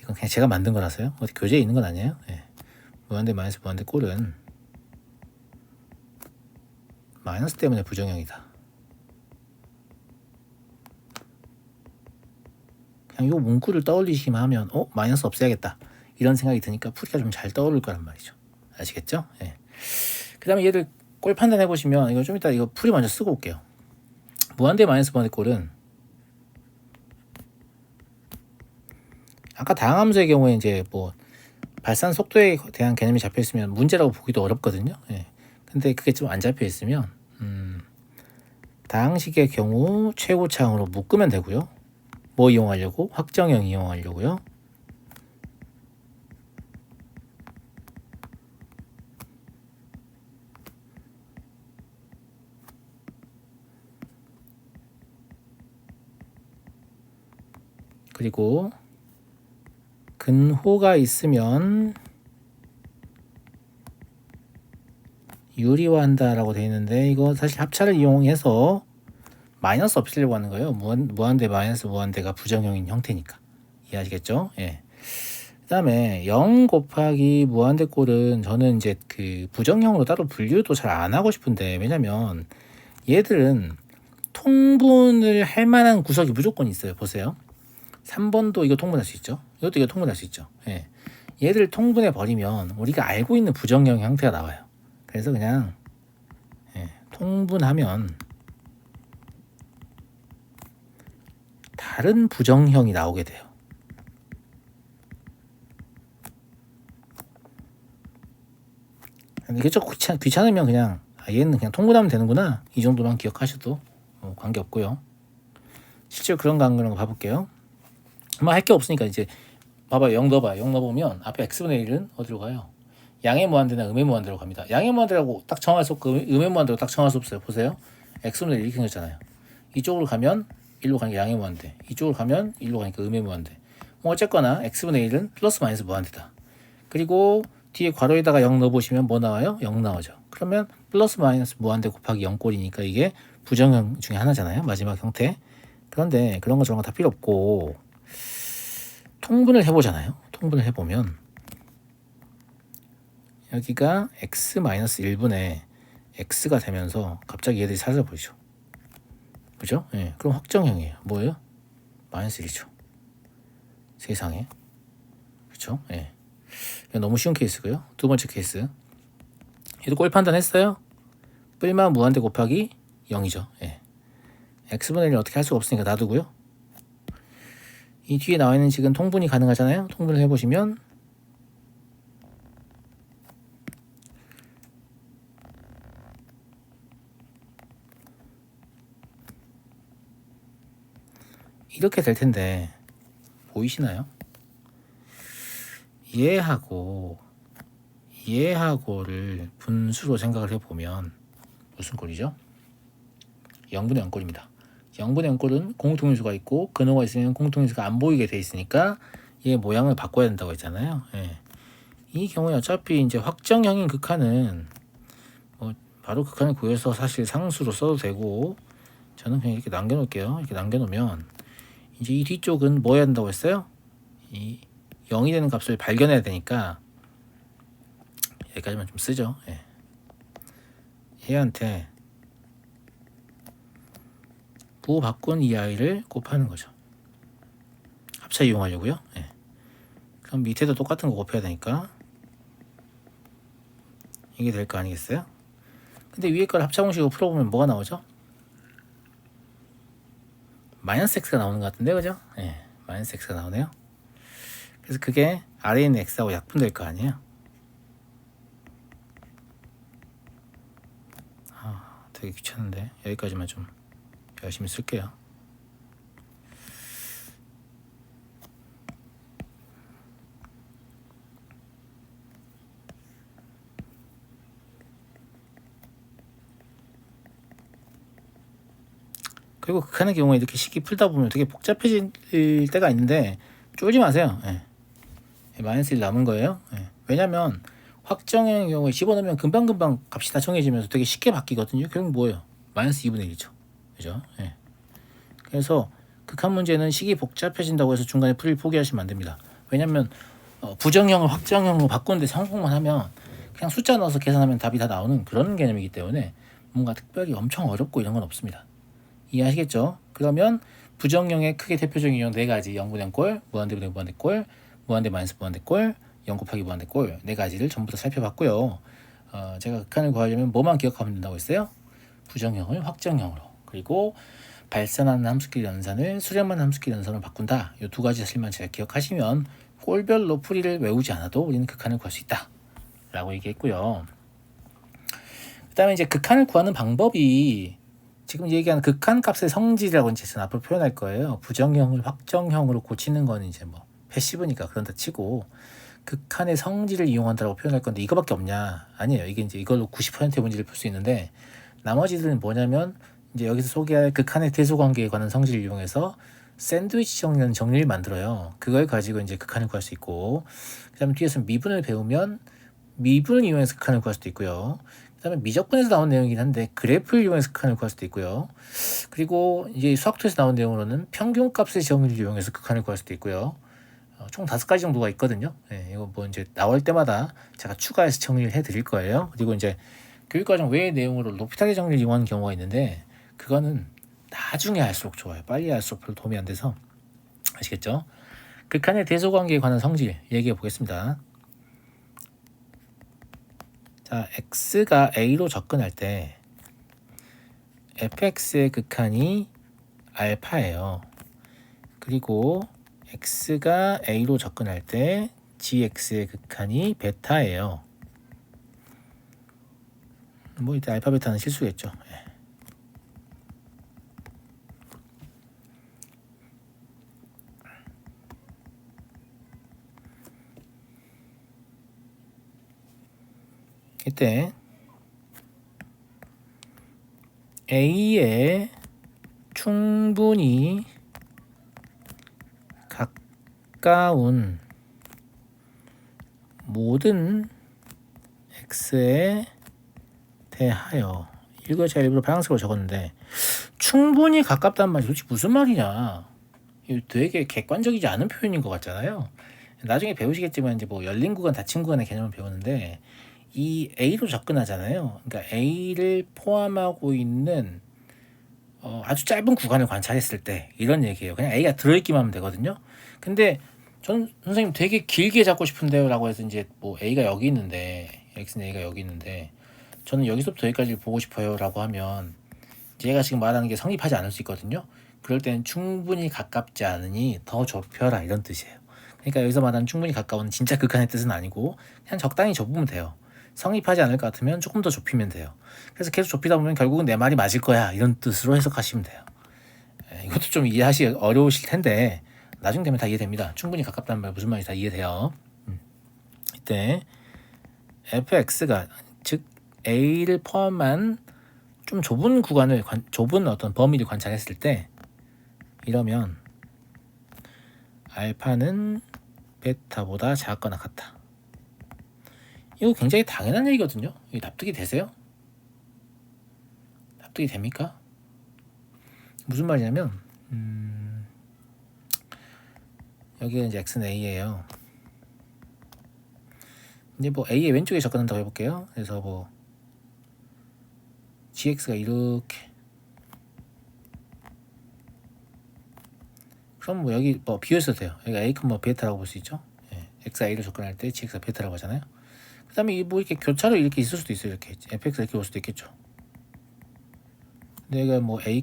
이건 그냥 제가 만든 거라서요. 어디 교재에 있는 건 아니에요. 예. 무한대 마이너스 무한대 꼴은 마이너스 때문에 부정형이다. 그냥 요 문구를 떠올리시기만 하면 마이너스 없애야겠다 이런 생각이 드니까 풀이가 좀 잘 떠오를 거란 말이죠. 아시겠죠? 예. 그 다음에 얘들 꼴 판단해 보시면, 이거 좀 이따 이거 풀이 먼저 쓰고 올게요. 무한대 마이너스 무한대 꼴은 아까 다항함수의 경우에 이제 뭐 발산 속도에 대한 개념이 잡혀 있으면 문제라고 보기도 어렵거든요. 예. 근데 그게 좀 안 잡혀 있으면 다항식의 경우 최고차항으로 묶으면 되고요. 뭐 이용하려고? 확정형 이용하려고요. 그리고 근호가 있으면 유리화한다라고 되어 있는데, 이거 사실 합차를 이용해서 마이너스 없애려고 하는 거예요. 무한대 마이너스 무한대가 부정형인 형태니까. 이해하시겠죠? 예. 그 다음에 0 곱하기 무한대 꼴은 저는 이제 그 부정형으로 따로 분류도 잘 안 하고 싶은데, 왜냐면 얘들은 통분을 할 만한 구석이 무조건 있어요. 보세요. 3번도 이거 통분할 수 있죠. 이것도 이거 통분할 수 있죠. 예. 얘들 통분해 버리면 우리가 알고 있는 부정형 형태가 나와요. 그래서 그냥 통분하면 다른 부정형이 나오게 돼요. 이게 좀 귀찮으면 그냥 얘는 그냥 통분하면 되는구나 이 정도만 기억하셔도 관계없고요. 실제로 그런가 안 그런가 봐볼게요. 뭐 할 게 없으니까 이제 봐봐, 0 넣어봐요. 0 넣어보면 앞에 x분의 1은 어디로 가요? 양의 무한대나 음의 무한대로 갑니다. 양의 무한대라고 딱 정할 수 없고 음의 무한대로 딱 정할 수 없어요. 보세요. x분의 1 이렇게 생겼잖아요. 이쪽으로 가면 1로 가니까 양의 무한대, 이쪽으로 가면 1로 가니까 음의 무한대. 뭐 어쨌거나 x분의 1은 플러스 마이너스 무한대다. 그리고 뒤에 괄호에다가 0 넣어보시면 뭐 나와요? 0 나오죠. 그러면 플러스 마이너스 무한대 곱하기 0꼴이니까 이게 부정형 중에 하나잖아요. 마지막 형태. 그런데 그런 거 저런 거 다 필요 없고 통분을 해보잖아요. 통분을 해보면 여기가 x-1분의 x가 되면서 갑자기 얘들이 사라져 버리죠. 그죠? 예. 그럼 확정형이에요. 뭐예요? 마이너스 1이죠. 세상에. 그렇죠? 예. 이건 너무 쉬운 케이스고요. 두 번째 케이스. 얘도 꼴 판단했어요? 뿔마 무한대 곱하기 0이죠. 예. x분의 1을 어떻게 할 수가 없으니까 놔두고요. 이 뒤에 나와 있는 식은 통분이 가능하잖아요. 통분을 해보시면 이렇게 될 텐데 보이시나요? 얘하고를 분수로 생각을 해보면 무슨 꼴이죠? 0분의 0꼴입니다. 0분의 0꼴은 공통인수가 있고 근호가 있으면 공통인수가 안 보이게 돼 있으니까 얘 모양을 바꿔야 된다고 했잖아요. 예. 이 경우에 어차피 이제 확정형인 극한은 뭐 바로 극한을 구해서 사실 상수로 써도 되고, 저는 그냥 이렇게 남겨놓을게요. 이렇게 남겨놓으면 이제 이 뒤쪽은 뭐 해야 된다고 했어요? 이 0이 되는 값을 발견해야 되니까 여기까지만 좀 쓰죠. 예. 얘한테 부호 바꾼 이 아이를 곱하는 거죠. 합차 이용하려고요. 예. 그럼 밑에도 똑같은 거 곱해야 되니까 이게 될 거 아니겠어요? 근데 위에 걸 합차 공식으로 풀어보면 뭐가 나오죠? 마이너스 x가 나오는 것 같은데, 그죠? 예, 마이너스 x가 나오네요. 그래서 그게 아래에 있는 x하고 약분될 거 아니에요. 되게 귀찮은데 여기까지만 좀 열심히 쓸게요. 그리고 극한의 경우에 이렇게 식이 풀다 보면 되게 복잡해질 때가 있는데 쫄지 마세요. 예. 마이너스 1 남은 거예요. 예. 왜냐면 확정의 경우에 집어넣으면 금방금방 값이 다 정해지면서 되게 쉽게 바뀌거든요. 결국 뭐예요? 마이너스 2분의 1이죠. 그죠? 예. 그래서 극한 문제는 식이 복잡해진다고 해서 중간에 풀이를 포기하시면 안 됩니다. 왜냐면 부정형을 확정형으로 바꾸는데 성공만 하면 그냥 숫자 넣어서 계산하면 답이 다 나오는 그런 개념이기 때문에 뭔가 특별히 엄청 어렵고 이런 건 없습니다. 이해하시겠죠? 그러면 부정형의 크게 대표적인 유형 네 가지, 0분의 0꼴, 무한대분의 무한대꼴, 무한대 마이너스 무한대꼴, 0 곱하기 무한대꼴 네 가지를 전부 다 살펴봤고요. 제가 극한을 구하려면 뭐만 기억하면 된다고 했어요? 부정형을 확정형으로, 그리고 발산하는 함수끼리 연산을 수렴한 함수끼리 연산으로 바꾼다. 이 두 가지 사실만 잘 기억하시면 꼴별로 풀이를 외우지 않아도 우리는 극한을 구할 수 있다 라고 얘기했고요. 그 다음에 이제 극한을 구하는 방법이 지금 얘기하는 극한 값의 성질이라고 이제 저는 앞으로 표현할 거예요. 부정형을 확정형으로 고치는 건 이제 뭐 패시브니까 그런다 치고 극한의 성질을 이용한다고 표현할 건데 이거밖에 없냐? 아니에요. 이게 이제 이걸로 90%의 문제를 풀 수 있는데 나머지들은 뭐냐면 이제 여기서 소개할 극한의 대소관계에 관한 성질을 이용해서 샌드위치형이라는 정리를 만들어요. 그걸 가지고 이제 극한을 구할 수 있고, 그다음에 뒤에서 미분을 배우면 미분을 이용해서 극한을 구할 수도 있고요. 그다음에 미적분에서 나온 내용이긴 한데 그래프를 이용해서 극한을 구할 수도 있고요. 그리고 이제 수학토에서 나온 내용으로는 평균값의 정의를 이용해서 극한을 구할 수도 있고요. 총 5가지 정도가 있거든요. 네, 이거 뭐 이제 나올 때마다 제가 추가해서 정리를 해드릴 거예요. 그리고 이제 교육과정 외의 내용으로 높이타기 정리를 이용하는 경우가 있는데 그거는 나중에 할수록 좋아요. 빨리 할수록 별로 도움이 안 돼서. 아시겠죠? 극한의 대소관계에 관한 성질 얘기해 보겠습니다. 자, x가 a로 접근할 때 fx의 극한이 알파예요. 그리고 x가 a로 접근할 때 gx의 극한이 베타예요. 뭐 이때 알파 베타는 실수겠죠. 이때 A에 충분히 가까운 모든 X에 대하여, 이거 제가 일부러 파란색으로 적었는데 충분히 가깝다는 말이 도대체 무슨 말이냐, 이거 되게 객관적이지 않은 표현인 것 같잖아요. 나중에 배우시겠지만 이제 뭐 열린 구간, 닫힌 구간의 개념을 배우는데 이 A로 접근하잖아요. 그러니까 A를 포함하고 있는 아주 짧은 구간을 관찰했을 때 이런 얘기예요. 그냥 A가 들어있기만 하면 되거든요. 근데 전 선생님 되게 길게 잡고 싶은데요 라고 해서 이제 뭐 A가 여기 있는데, X는 A가 여기 있는데 저는 여기서부터 여기까지 보고 싶어요 라고 하면 제가 지금 말하는 게 성립하지 않을 수 있거든요. 그럴 때는 충분히 가깝지 않으니 더 좁혀라 이런 뜻이에요. 그러니까 여기서 말하는 충분히 가까운 진짜 극한의 뜻은 아니고 그냥 적당히 좁으면 돼요. 성립하지 않을 것 같으면 조금 더 좁히면 돼요. 그래서 계속 좁히다 보면 결국은 내 말이 맞을 거야 이런 뜻으로 해석하시면 돼요. 이것도 좀 이해하시 어려우실 텐데 나중 되면 다 이해됩니다. 충분히 가깝다는 말 무슨 말인지 다 이해돼요. 이때 fx가 즉 a를 포함한 좀 좁은 구간을 좁은 어떤 범위를 관찰했을 때 이러면 알파는 베타보다 작거나 같다. 이거 굉장히 당연한 얘기거든요. 이거 납득이 되세요? 납득이 됩니까? 무슨 말이냐면 여기가 이제 x는 a예요. 이제 뭐 a의 왼쪽에 접근한다고 해볼게요. 그래서 뭐 gx가 이렇게, 그럼 뭐 여기 뭐 비교했어도 돼요. 여기 a, 베타라고 볼 수 있죠. x가 a로 접근할 때 gx가 베타라고 하잖아요. 그 다음에 뭐 이렇게 교차로 이렇게 있을 수도 있어요. 이렇게 fx가 이렇게 올 수도 있겠죠. 내가 뭐 a,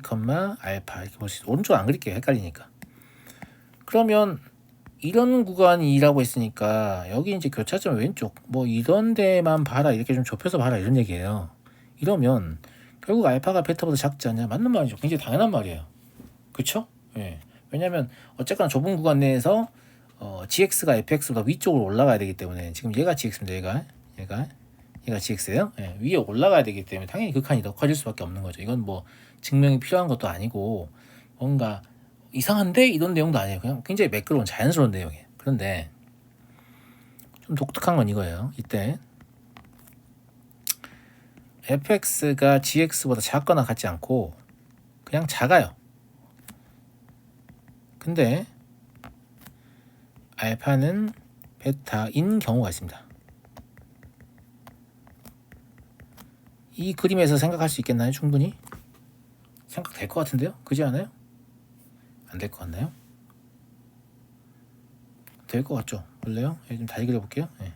알파 이렇게 볼 수 있어. 오른쪽 안 그릴게요. 헷갈리니까. 그러면 이런 구간이라고 했으니까 여기 이제 교차점 왼쪽 뭐 이런 데만 봐라, 이렇게 좀 좁혀서 봐라, 이런 얘기예요. 이러면 결국 알파가 베타보다 작지 않냐? 맞는 말이죠. 굉장히 당연한 말이에요. 그쵸? 예. 왜냐면 어쨌거나 좁은 구간 내에서 gx가 fx보다 위쪽으로 올라가야 되기 때문에, 지금 얘가 gx입니다. 얘가 gx예요. 예. 위에 올라가야 되기 때문에 당연히 극한이 더 커질 수밖에 없는 거죠. 이건 뭐 증명이 필요한 것도 아니고 뭔가 이상한데 이런 내용도 아니에요. 그냥 굉장히 매끄러운 자연스러운 내용이에요. 그런데 좀 독특한 건 이거예요. 이때 fx가 gx보다 작거나 같지 않고 그냥 작아요. 근데 알파는 베타인 경우가 있습니다. 이 그림에서 생각할 수 있겠나요? 충분히 생각될 것 같은데요? 그지 않아요? 안 될 것 같나요? 될 것 같죠? 볼래요? 좀 다시 그려볼게요. 네.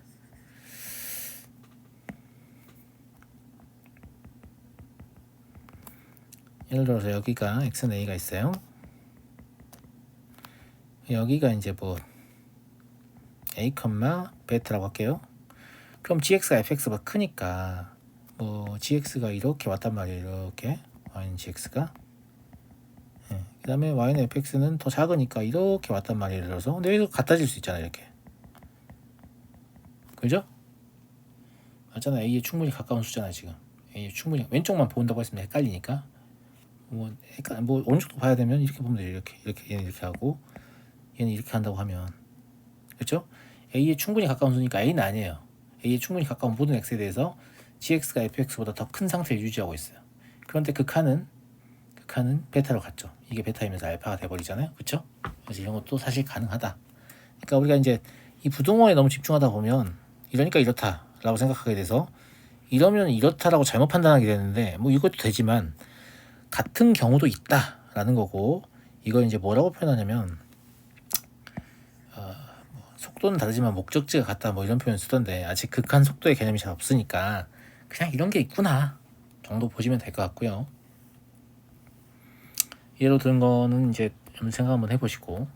예를 들어서 여기가 x는 a가 있어요. 여기가 이제 뭐 a, 베타라고 할게요. 그럼 gx가 fx보다 크니까 뭐 gx가 이렇게 왔단 말이에요. 이렇게 y는 gx가, 그 다음에 y는 fx는 더 작으니까 이렇게 왔단 말이에요. 예를 들어서 근데 여기서 같아질 수 있잖아요. 이렇게, 그죠? 맞잖아. a에 충분히 가까운 수잖아요. 지금 a에 충분히 왼쪽만 본다고 했으면 헷갈리니까 뭐 오른쪽도 봐야 되면 이렇게 보면 돼요. 이렇게 얘는 이렇게 하고 얘는 이렇게 한다고 하면, 그렇죠? a에 충분히 가까운 수니까 a는 아니에요. a에 충분히 가까운 모든 x에 대해서 gx가 fx보다 더 큰 상태를 유지하고 있어요. 그런데 극한은 베타로 갔죠. 이게 베타이면서 알파가 돼버리잖아요. 그렇죠? 그래서 이런 것도 사실 가능하다. 그러니까 우리가 이제 이 부동어에 너무 집중하다 보면 이러니까 이렇다라고 생각하게 돼서 이러면 이렇다라고 잘못 판단하게 되는데, 뭐 이것도 되지만 같은 경우도 있다라는 거고, 이걸 이제 뭐라고 표현하냐면 속도는 다르지만 목적지가 같다, 뭐 이런 표현 쓰던데 아직 극한 속도의 개념이 잘 없으니까 그냥 이런 게 있구나 정도 보시면 될 것 같고요. 예로 든 거는 이제 생각 한번 해보시고,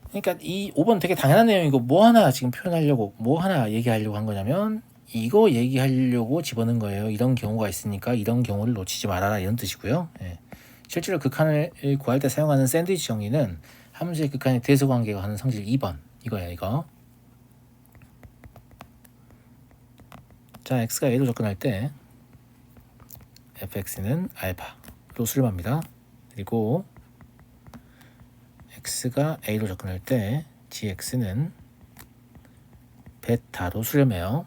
그러니까 이 5번 되게 당연한 내용이고 뭐 하나 지금 표현하려고, 뭐 하나 얘기하려고 한 거냐면 이거 얘기하려고 집어넣은 거예요. 이런 경우가 있으니까 이런 경우를 놓치지 말아라, 이런 뜻이고요. 실제로 극한을 구할 때 사용하는 샌드위치 정리는 함수의 극한의 대소관계가 하는 성질 2번 이거야. 이거. 자, x가 a로 접근할 때 fx는 알파로 수렴합니다. 그리고 x가 a로 접근할 때 gx는 베타로 수렴해요.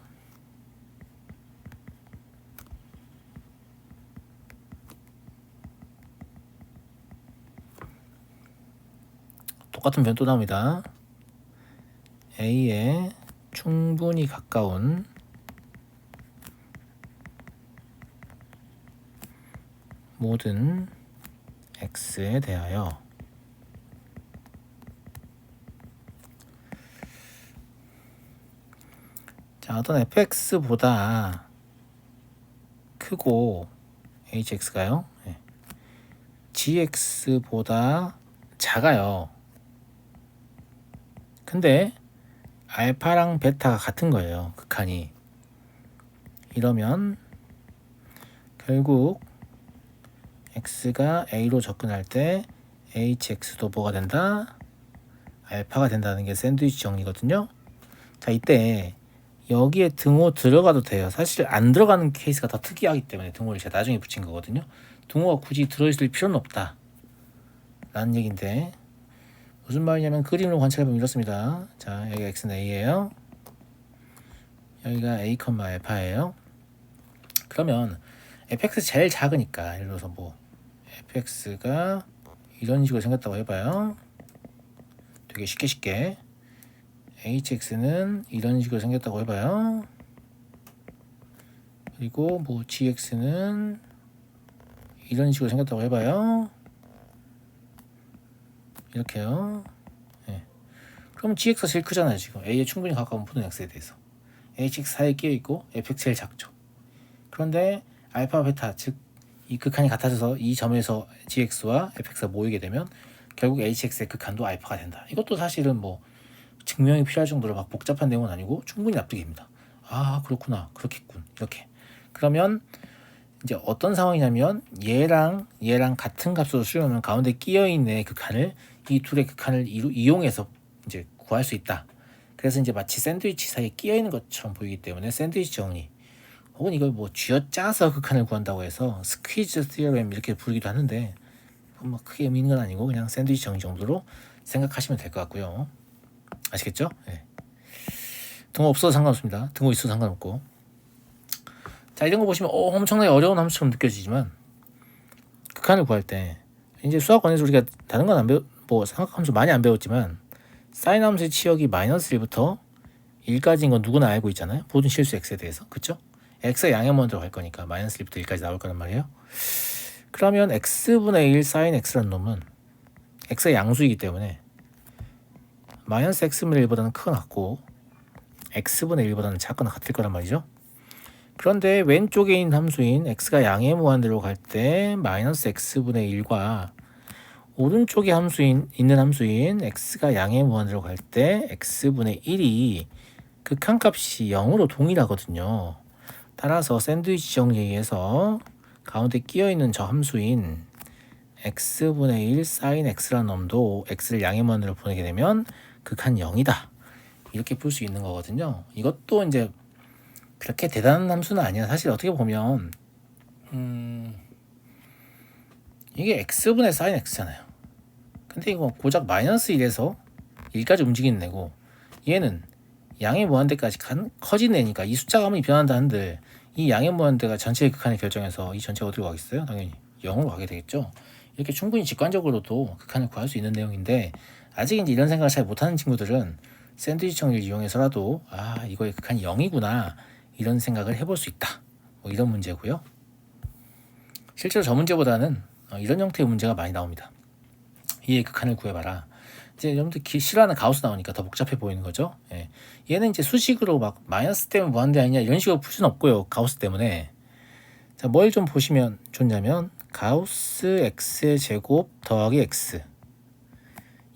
똑같은 표현 또 나옵니다. a에 충분히 가까운 모든 x에 대하여 자, 어떤 fx보다 크고 hx가요, gx보다 작아요. 근데 알파랑 베타가 같은 거예요. 극한이. 이러면 결국 x가 a로 접근할 때 hx도 뭐가 된다? 알파가 된다는 게 샌드위치 정리거든요. 자, 이때 여기에 등호 들어가도 돼요. 사실 안 들어가는 케이스가 더 특이하기 때문에 등호를 제가 나중에 붙인 거거든요. 등호가 굳이 들어있을 필요는 없다 라는 얘기인데, 무슨 말이냐면 그림으로 관찰해보면 이렇습니다. 자, 여기가 x는 a예요. 여기가 a, 알파예요. 그러면 fx 제일 작으니까 예를 들어서 뭐 fx가 이런 식으로 생겼다고 해봐요. 되게 쉽게 hx는 이런 식으로 생겼다고 해봐요. 그리고 뭐 gx는 이런 식으로 생겼다고 해봐요. 이렇게요. 그럼 gx가 제일 크잖아요. 지금 a에 충분히 가까운 모든 x에 대해서 hx 사이에 끼어있고 fx 제일 작죠. 그런데 알파, 베타, 즉 이 극한이 같아져서 이 점에서 gx와 fx가 모이게 되면 결국 hx의 극한도 알파가 된다. 이것도 사실은 뭐 증명이 필요할 정도로 막 복잡한 내용은 아니고 충분히 납득이 됩니다. 아 그렇구나, 그렇겠군, 이렇게. 그러면 이제 어떤 상황이냐면 얘랑 같은 값으로 수렴하면 가운데 끼어있는 극한을 이 둘의 극한을 이용해서 이제 구할 수 있다. 그래서 이제 마치 샌드위치 사이에 끼어있는 것처럼 보이기 때문에 샌드위치 정리, 혹은 이걸 뭐 쥐어짜서 극한을 구한다고 해서 스퀴즈 티어렘 이렇게 부르기도 하는데 뭐 크게 의미 있는 건 아니고 그냥 샌드위치 정리 정도로 생각하시면 될 것 같고요. 아시겠죠? 네. 등호 없어도 상관없습니다. 등호 있어도 상관없고. 자, 이런 거 보시면 엄청나게 어려운 함수처럼 느껴지지만 극한을 구할 때 이제 수학원에서 우리가 다른 건 안 배우, 뭐 삼각함수 많이 안 배웠지만 사인 함수의 치역이 -1부터 1까지인 건 누구나 알고 있잖아요. 모든 실수 x에 대해서. 그쵸? x가 양의 들어갈 거니까 -1부터 1까지 나올 거란 말이에요. 그러면 x분의 1 sin x라는 놈은 x가 양수이기 때문에 -x분의 1보다는 크거나 같고 x분의 1보다는 작거나 같을 거란 말이죠. 그런데 왼쪽에 있는 함수인 x가 양의 무한대로 갈 때 -x분의 1과 오른쪽에 있는 함수인 x가 양의 무한대로 갈 때 x분의 1이 극한값이 0으로 동일하거든요. 따라서 샌드위치 정리에 의해서 가운데 끼어있는 저 함수인 x분의 1 sin x라는 놈도 x를 양의 무한대로 보내게 되면 극한 0이다. 이렇게 풀 수 있는 거거든요. 이것도 이제 그렇게 대단한 함수는 아니야. 사실 어떻게 보면 이게 x분의 sin x잖아요. 근데 이거 고작 -1에서 1까지 움직이는 애고 얘는 양의 무한대까지 커진 애니까 이 숫자가 아무리 변한다 한들 이 양의 무한대가 전체의 극한을 결정해서 이 전체가 어디로 가겠어요? 당연히 0으로 가게 되겠죠. 이렇게 충분히 직관적으로도 극한을 구할 수 있는 내용인데 아직 이제 이런 생각을 잘 못하는 친구들은 샌드위치 정리를 이용해서라도 이거의 극한이 0이구나 이런 생각을 해볼 수 있다. 뭐 이런 문제고요. 실제로 저 문제보다는 이런 형태의 문제가 많이 나옵니다. 이의 극한을 구해봐라. 이제 여러분들 싫어하는 가우스 나오니까 더 복잡해 보이는 거죠. 예. 얘는 이제 수식으로 막 마이너스 때문에 무한대 아니냐 이런 식으로 풀 수는 없고요. 가우스 때문에. 자, 뭘 좀 보시면 좋냐면 가우스 x의 제곱 더하기 x.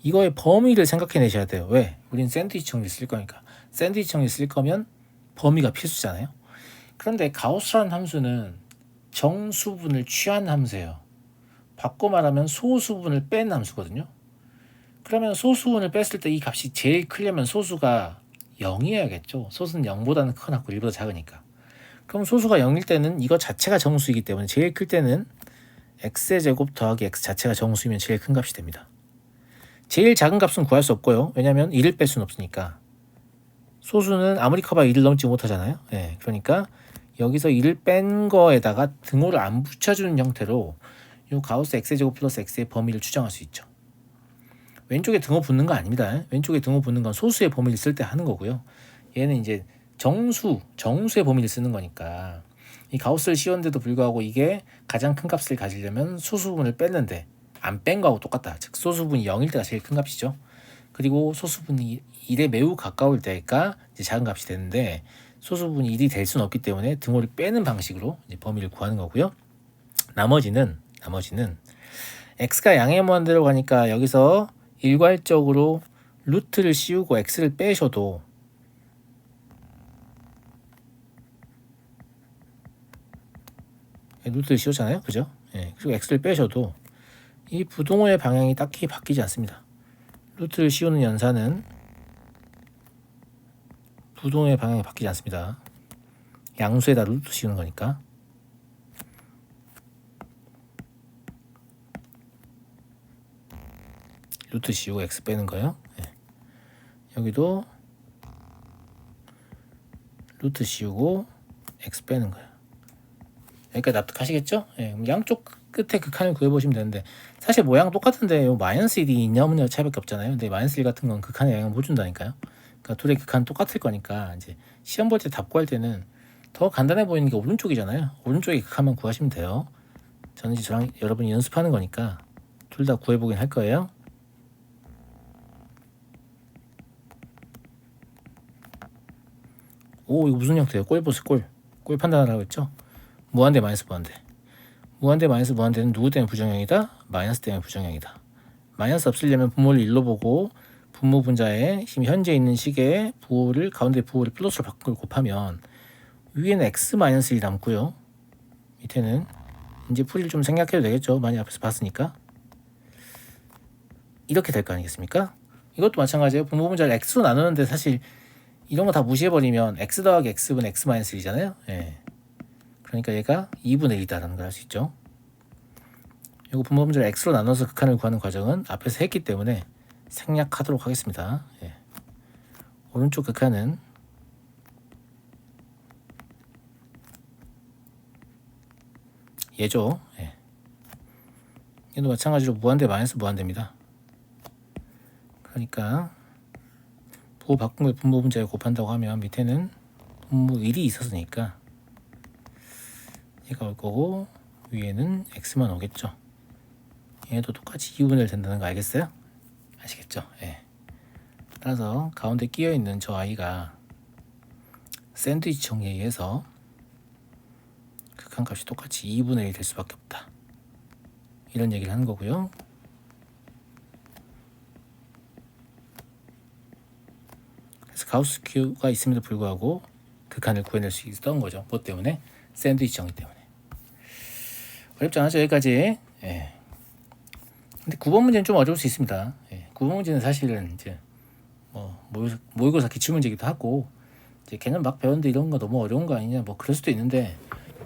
이거의 범위를 생각해내셔야 돼요. 왜? 우린 샌드위치 정리 쓸 거니까. 샌드위치 정리 쓸 거면 범위가 필수잖아요. 그런데 가우스라는 함수는 정수분을 취한 함수예요. 바꿔 말하면 소수분을 뺀 함수거든요. 그러면 소수분을 뺐을 때 이 값이 제일 크려면 소수가 0이어야겠죠. 소수는 0보다는 크거나 같고 1보다 작으니까. 그럼 소수가 0일 때는 이거 자체가 정수이기 때문에 제일 클 때는 x의 제곱 더하기 x 자체가 정수이면 제일 큰 값이 됩니다. 제일 작은 값은 구할 수 없고요. 왜냐하면 1을 뺄 수는 없으니까. 소수는 아무리 커봐야 1을 넘지 못하잖아요. 네, 그러니까 여기서 1을 뺀 거에다가 등호를 안 붙여주는 형태로 이 가우스 x의 제곱 플러스 x의 범위를 추정할 수 있죠. 왼쪽에 등호 붙는 거 아닙니다. 왼쪽에 등호 붙는 건 소수의 범위를 쓸 때 하는 거고요. 얘는 이제 정수의 범위를 쓰는 거니까 이 가우스를 씌웠는데도 불구하고 이게 가장 큰 값을 가지려면 소수분을 뺐는데 안 뺀 거하고 똑같다. 즉 소수분이 0일 때가 제일 큰 값이죠. 그리고 소수분이 1에 매우 가까울 때가 이제 작은 값이 되는데 소수분이 1이 될 수는 없기 때문에 등호를 빼는 방식으로 이제 범위를 구하는 거고요. 나머지는 x가 양의 무한대로 가니까 여기서 일괄적으로 루트를 씌우고 x를 빼셔도 루트를 씌웠잖아요. 그죠? 예, 그리고 x를 빼셔도 이 부동호의 방향이 딱히 바뀌지 않습니다. 루트를 씌우는 연산은 부동호의 방향이 바뀌지 않습니다. 양수에다 루트 씌우는 거니까. 루트 씌우고 x 빼는 거예요. 예. 여기도 루트 씌우고 x 빼는 거예요. 여기까지 납득하시겠죠? 예, 양쪽 끝에 극한을 구해보시면 되는데 사실 모양 똑같은데 요 -1이 있냐 없냐 차이밖에 없잖아요. 근데 -1 같은 건 극한의 영향을 못 준다니까요. 그러니까 둘의 극한 똑같을 거니까 이제 시험 볼 때 답 구할 때는 더 간단해 보이는 게 오른쪽이잖아요. 오른쪽에 극한만 구하시면 돼요. 저는 이제 저랑 여러분이 연습하는 거니까 둘 다 구해보긴 할 거예요. 오, 이거 무슨 형태예요? 꼴 보세요. 꼴 판단하라고 했죠? 무한대 마이너스 무한대. 무한대 마이너스 무한대는 누구 때문에 부정형이다? 마이너스 때문에 부정형이다. 마이너스 없으려면 분모를 1로 보고 분모 분자에 지금 현재 있는 식의 부호를 가운데 부호를 플러스로 바꾸고 곱하면 위에는 x 마이너스 1이 남고요. 밑에는 이제 풀이를 좀 생략해도 되겠죠. 많이 앞에서 봤으니까. 이렇게 될 거 아니겠습니까? 이것도 마찬가지예요. 분모 분자를 x로 나누는데 사실 이런 거 다 무시해버리면 x 더하기 x분 x 마이너스 1이잖아요. 예. 그러니까 얘가 2분의 1이다라는 걸 알 수 있죠. 이거 분모 분자를 x로 나눠서 극한을 구하는 과정은 앞에서 했기 때문에 생략하도록 하겠습니다. 예. 오른쪽 극한은 얘죠. 예. 얘도 마찬가지로 무한대 마이너스 무한대입니다. 그러니까 부호 바꾼 걸 분모 분자에 곱한다고 하면 밑에는 분모 1이 있었으니까 얘가 올 거고 위에는 x만 오겠죠. 얘도 똑같이 2분의 1 된다는 거 알겠어요? 아시겠죠? 예. 따라서 가운데 끼어 있는 저 아이가 샌드위치 정리에 의해서 극한값이 똑같이 2분의 1 될 수밖에 없다. 이런 얘기를 하는 거고요. 그래서 가우스 Q가 있음에도 불구하고 극한을 구해낼 수 있었던 거죠. 뭐 때문에? 샌드위치 정리 때문에. 어렵지 않았죠? 여기까지. 예. 근데 9번 문제는 좀 어려울 수 있습니다. 예. 9번 문제는 사실은 이제 모의고사 기출문제이기도 하고 이제 개념 막 배웠는데 이런 거 너무 어려운 거 아니냐 뭐 그럴 수도 있는데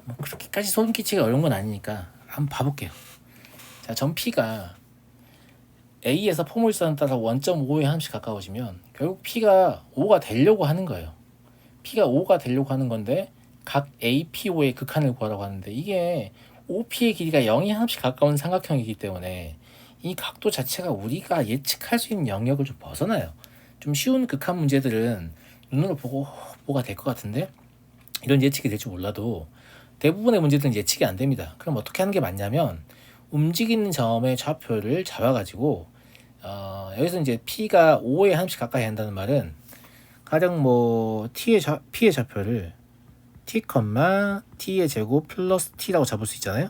뭐 그렇게까지 소름 끼치기 어려운 건 아니니까 한번 봐볼게요. 자, 전 P가 A에서 포물선에 따라 1.5에 하나씩 가까워지면 결국 P가 5가 되려고 하는 거예요. P가 5가 되려고 하는 건데 각 APO의 극한을 구하라고 하는데 이게 OP의 길이가 0이 하나씩 가까운 삼각형이기 때문에 이 각도 자체가 우리가 예측할 수 있는 영역을 좀 벗어나요. 좀 쉬운 극한 문제들은 눈으로 보고 뭐가 될 것 같은데 이런 예측이 될 줄 몰라도 대부분의 문제들은 예측이 안 됩니다. 그럼 어떻게 하는 게 맞냐면 움직이는 점의 좌표를 잡아가지고 여기서 이제 P가 5에 하나씩 가까이 한다는 말은 가령 뭐 P의 좌표를 T, T의 제곱 플러스 T라고 잡을 수 있잖아요.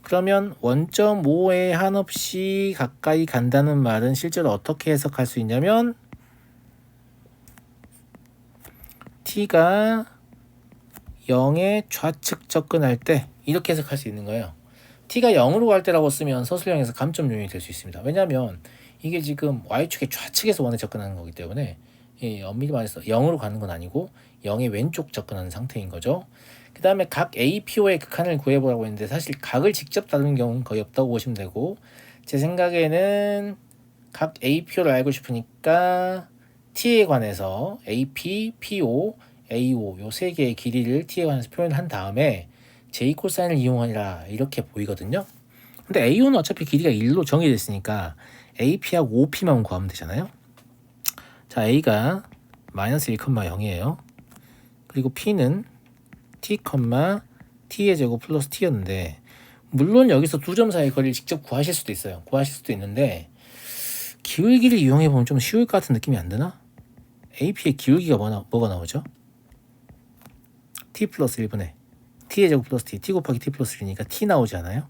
그러면 1.5에 한없이 가까이 간다는 말은 실제로 어떻게 해석할 수 있냐면 T가 0에 좌측 접근할 때 이렇게 해석할 수 있는 거예요. T가 0으로 갈 때라고 쓰면 서술형에서 감점 요인이 될 수 있습니다. 왜냐하면 이게 지금 Y축의 좌측에서 1에 접근하는 거기 때문에 엄밀히 말해서 0으로 가는 건 아니고 0의 왼쪽 접근하는 상태인 거죠. 그 다음에 각 APO의 극한을 구해보라고 했는데 사실 각을 직접 다루는 경우는 거의 없다고 보시면 되고 제 생각에는 각 APO를 알고 싶으니까 T에 관해서 AP, PO, AO 요 세 개의 길이를 T에 관해서 표현한 다음에 J 코사인을 이용하라 이렇게 보이거든요. 근데 AO는 어차피 길이가 1로 정해져 있으니까 AP하고 OP만 구하면 되잖아요. 자, A가 마이너스 1,0이에요. 그리고 P는 T, T의 제곱 플러스 T였는데 물론 여기서 두 점 사이의 거리를 직접 구하실 수도 있어요. 구하실 수도 있는데 기울기를 이용해보면 좀 쉬울 것 같은 느낌이 안 드나? AP의 기울기가 뭐가 나오죠? T 플러스 1분의 T의 제곱 플러스 T 곱하기 T 플러스 1이니까 T 나오지 않아요?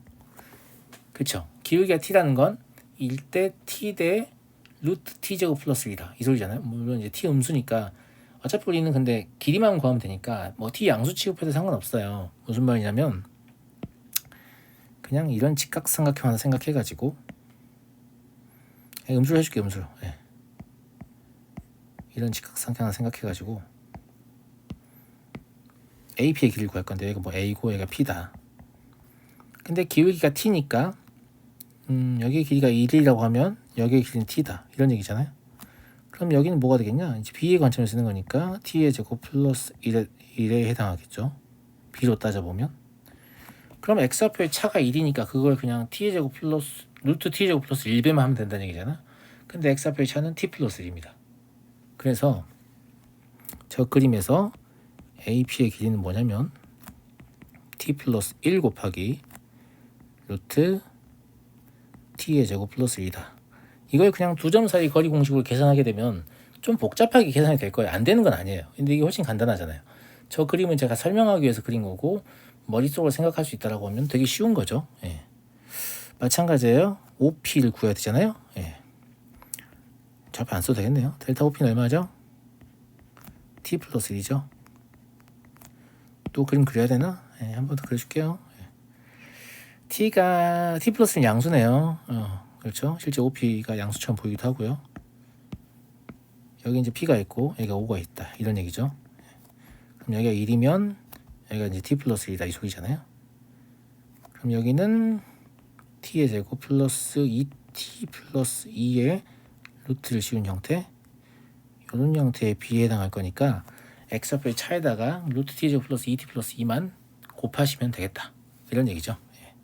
그쵸? 기울기가 T라는 건 1대 T 대 루트 T 제곱 플러스 1이다 이 소리잖아요. 물론 이제 T 음수니까 어차피 우리는 근데 길이만 구하면 되니까 뭐 T 양수 취급해도 상관없어요. 무슨 말이냐면 그냥 이런 직각삼각형 하나 생각해가지고 음수로 해줄게. 음수로. 예. 이런 직각삼각형 하나 생각해가지고 AP의 길이를 구할 건데 얘가 뭐 A고 얘가 P다. 근데 기울기가 T니까 여기의 길이가 1이라고 하면 여기의 길이는 T다 이런 얘기잖아요. 그럼 여기는 뭐가 되겠냐? 이제 B의 관점에서 쓰는 거니까 T의 제곱 플러스 1에 해당하겠죠. B로 따져보면. 그럼 X좌표의 차가 1이니까 그걸 그냥 T의 제곱 플러스 루트 T의 제곱 플러스 1배만 하면 된다는 얘기잖아. 근데 X좌표의 차는 T 플러스 1입니다. 그래서 저 그림에서 AP의 길이는 뭐냐면 T 플러스 1 곱하기 루트 T의 제곱 플러스 1이다. 이걸 그냥 두 점 사이 거리 공식으로 계산하게 되면 좀 복잡하게 계산이 될 거예요. 안 되는 건 아니에요. 근데 이게 훨씬 간단하잖아요. 저 그림은 제가 설명하기 위해서 그린 거고 머릿속으로 생각할 수 있다라고 하면 되게 쉬운 거죠. 예. 마찬가지예요. OP를 구해야 되잖아요. 예. 좌표 안 써도 되겠네요. 델타 OP는 얼마죠? T 플러스 1이죠. 또 그림 그려야 되나? 예, 한 번 더 그려줄게요. 예. T가 T 플러스는 양수네요. 그렇죠. 실제 OP가 양수처럼 보이기도 하고요. 여기 이제 P가 있고 여기가 O가 있다 이런 얘기죠. 그럼 여기가 1이면 여기가 이제 T 플러스 1이다 이 소리잖아요. 그럼 여기는 T의 제곱 플러스 2T 플러스 2의 루트를 씌운 형태 이런 형태의 B에 해당할 거니까 X좌표의 차에다가 루트 T 제곱 플러스 2T 플러스 2만 곱하시면 되겠다 이런 얘기죠. 예.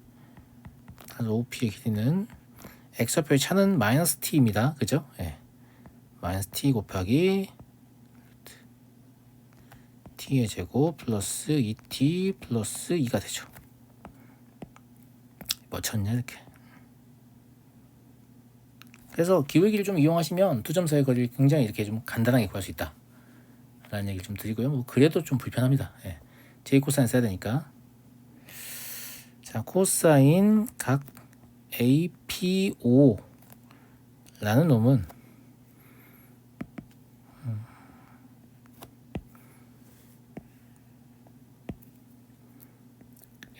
그래서 OP의 길이는 X좌표의 차는 마이너스 T입니다. 그죠? 예. 마이너스 T 곱하기 T의 제곱 플러스 2T 플러스 2가 되죠. 뭐 쳤냐 이렇게. 그래서 기울기를 좀 이용하시면 두 점 사이의 거리를 굉장히 이렇게 좀 간단하게 구할 수 있다 라는 얘기를 좀 드리고요. 뭐 그래도 좀 불편합니다. 예. j 코사인 써야 되니까. 자, 코사인 각 APO 라는 놈은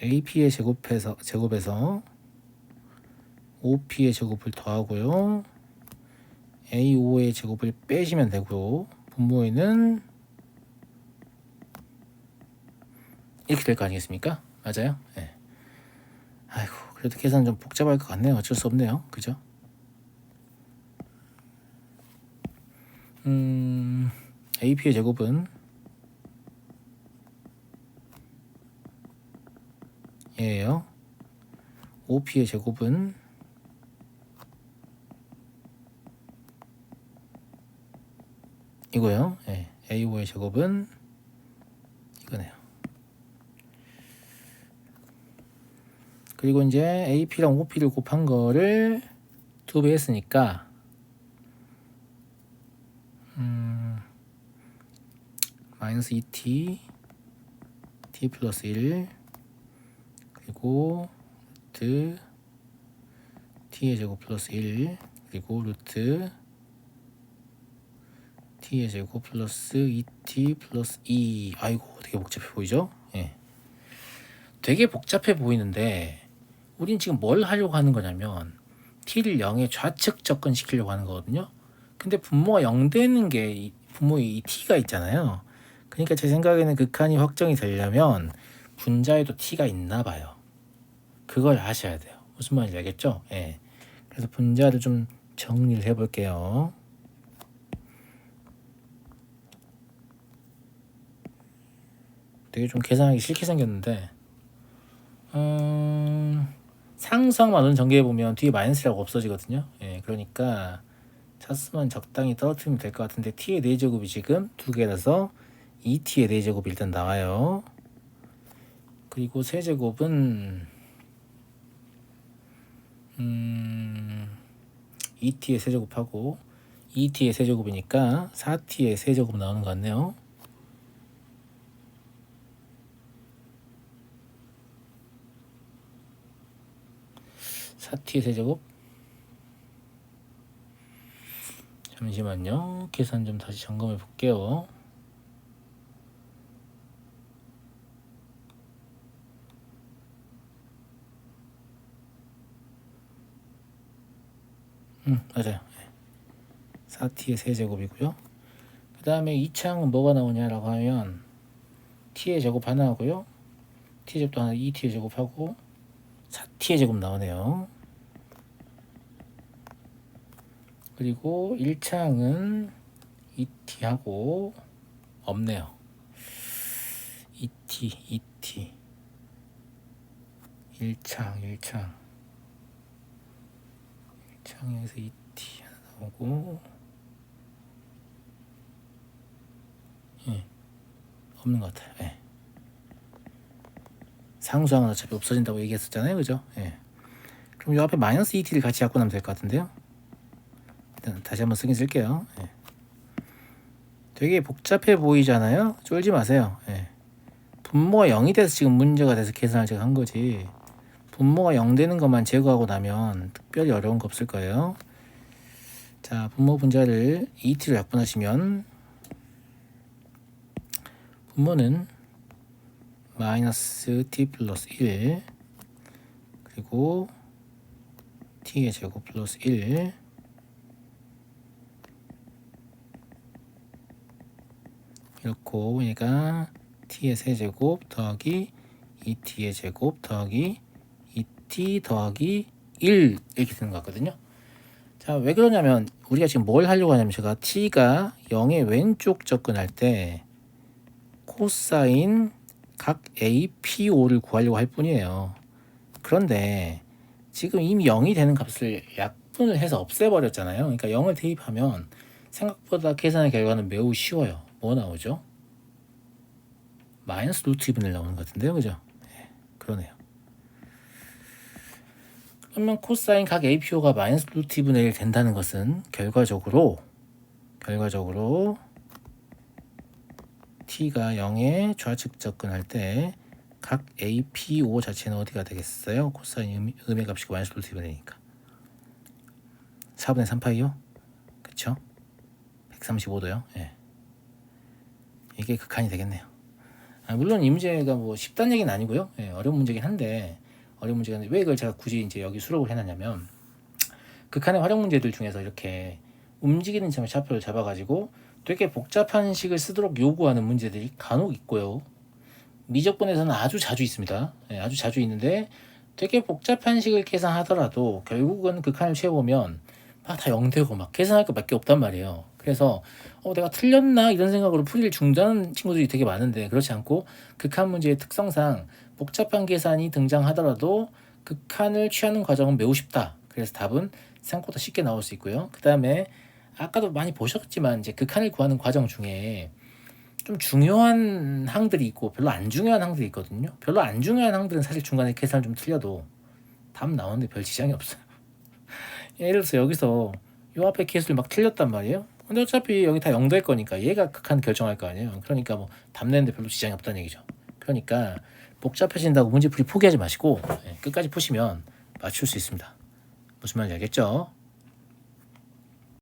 AP의 제곱에서 OP의 제곱을 더하고요. AO의 제곱을 빼시면 되고 분모에는 이렇게 될 거 아니겠습니까? 맞아요? 네. 아이고 그래도 계산 좀 복잡할 것 같네요. 어쩔 수 없네요. 그죠? AP의 제곱은 얘예요. OP의 제곱은 이거요. 예. A5의 제곱은 이거네요. 그리고 이제 AP랑 OP를 곱한 거를 2배 했으니까 마이너스 2t t 플러스 1 그리고 루트 t의 제곱 플러스 1 그리고 루트 t의 제곱 플러스 2t 플러스 2. 아이고 되게 복잡해 보이죠? 예. 되게 복잡해 보이는데 우린 지금 뭘 하려고 하는 거냐면 t를 0에 좌측 접근시키려고 하는 거거든요. 근데 분모가 0 되는 게 분모의 이 t가 있잖아요. 그러니까 제 생각에는 극한이 확정이 되려면 분자에도 t가 있나 봐요. 그걸 아셔야 돼요. 무슨 말인지 알겠죠? 예. 그래서 분자를 좀 정리를 해 볼게요. 되게 좀 계산하기 싫게 생겼는데 상수항만 전개해 보면 뒤에 마이너스라고 없어지거든요. 예, 그러니까 차수만 적당히 떨어뜨리면 될 것 같은데 t의 4제곱이 지금 2개라서 2t의 4제곱이 일단 나와요. 그리고 세제곱은 2t의 세제곱하고 2t의 세제곱이니까 4t의 세제곱 나오는 것 같네요. t의 세제곱 잠시만요. 계산 좀 다시 점검해 볼게요. 맞아요. 4t의 세제곱이고요. 그 다음에 2차항은 뭐가 나오냐라고 하면 t의 제곱 하나 하고요. t의 제곱도 하나 2t의 제곱하고 4t의 제곱 나오네요. 그리고 1차항은 2t하고 없네요. 2t 1차항에서 2t 하나 나오고 예, 없는 것 같아요. 예. 상수항은 어차피 없어진다고 얘기했었잖아요. 그죠? 예. 그럼 이 앞에 마이너스 2t를 같이 갖고 나면 될 것 같은데요. 일단 다시 한번 쓰긴 쓸게요. 예. 되게 복잡해 보이잖아요. 쫄지 마세요. 예. 분모가 0이 돼서 지금 문제가 돼서 계산을 제가 한 거지. 분모가 0 되는 것만 제거하고 나면 특별히 어려운 거 없을 거예요. 자, 분모 분자를 2t로 약분하시면 분모는 마이너스 t 플러스 1 그리고 t의 제곱 플러스 1 이렇고 얘가 t의 세제곱 더하기 2t의 제곱 더하기 2t 더하기 1 이렇게 되는 것 같거든요. 자, 왜 그러냐면 우리가 지금 뭘 하려고 하냐면 제가 t가 0의 왼쪽 접근할 때 코사인 각 APO를 구하려고 할 뿐이에요. 그런데 지금 이미 0이 되는 값을 약분을 해서 없애버렸잖아요. 그러니까 0을 대입하면 생각보다 계산의 결과는 매우 쉬워요. 뭐 나오죠? 마이너스 루트 2분의 1 나오는 것 같은데요. 그죠? 네, 그러네요. 그러면 코사인 각 APO가 마이너스 루트 2분의 1 된다는 것은 결과적으로 t가 0에 좌측 접근할 때 각 APO 자체는 어디가 되겠어요? 코사인 음의 값이 마이너스 루트 2분의 1이니까 4분의 3파이요? 그쵸? 135도요. 예. 이게 극한이 되겠네요. 물론 이 문제가 뭐 쉽다는 얘기는 아니고요. 예, 어려운 문제긴 한데 왜 이걸 제가 굳이 이제 여기 수록을 해놨냐면 극한의 활용 문제들 중에서 이렇게 움직이는 점의 차표를 잡아가지고 되게 복잡한 식을 쓰도록 요구하는 문제들이 간혹 있고요. 미적분에서는 아주 자주 있습니다. 예, 아주 자주 있는데 되게 복잡한 식을 계산하더라도 결국은 극한을 채워보면 다 0되고 막 계산할 것밖에 없단 말이에요. 그래서 내가 틀렸나 이런 생각으로 풀이를 중단하는 친구들이 되게 많은데 그렇지 않고 극한 문제의 특성상 복잡한 계산이 등장하더라도 극한을 취하는 과정은 매우 쉽다. 그래서 답은 생각보다 쉽게 나올 수 있고요. 그 다음에 아까도 많이 보셨지만 이제 극한을 구하는 과정 중에 좀 중요한 항들이 있고 별로 안 중요한 항들이 있거든요. 별로 안 중요한 항들은 사실 중간에 계산을 좀 틀려도 답 나오는데 별 지장이 없어요. 예를 들어서 여기서 요 앞에 개수를 막 틀렸단 말이에요. 근데 어차피 여기 다 0 될 거니까 얘가 극한 결정할 거 아니에요. 그러니까 뭐 답 내는데 별로 지장이 없다는 얘기죠. 그러니까 복잡해진다고 문제풀이 포기하지 마시고 끝까지 푸시면 맞출 수 있습니다. 무슨 말인지 알겠죠?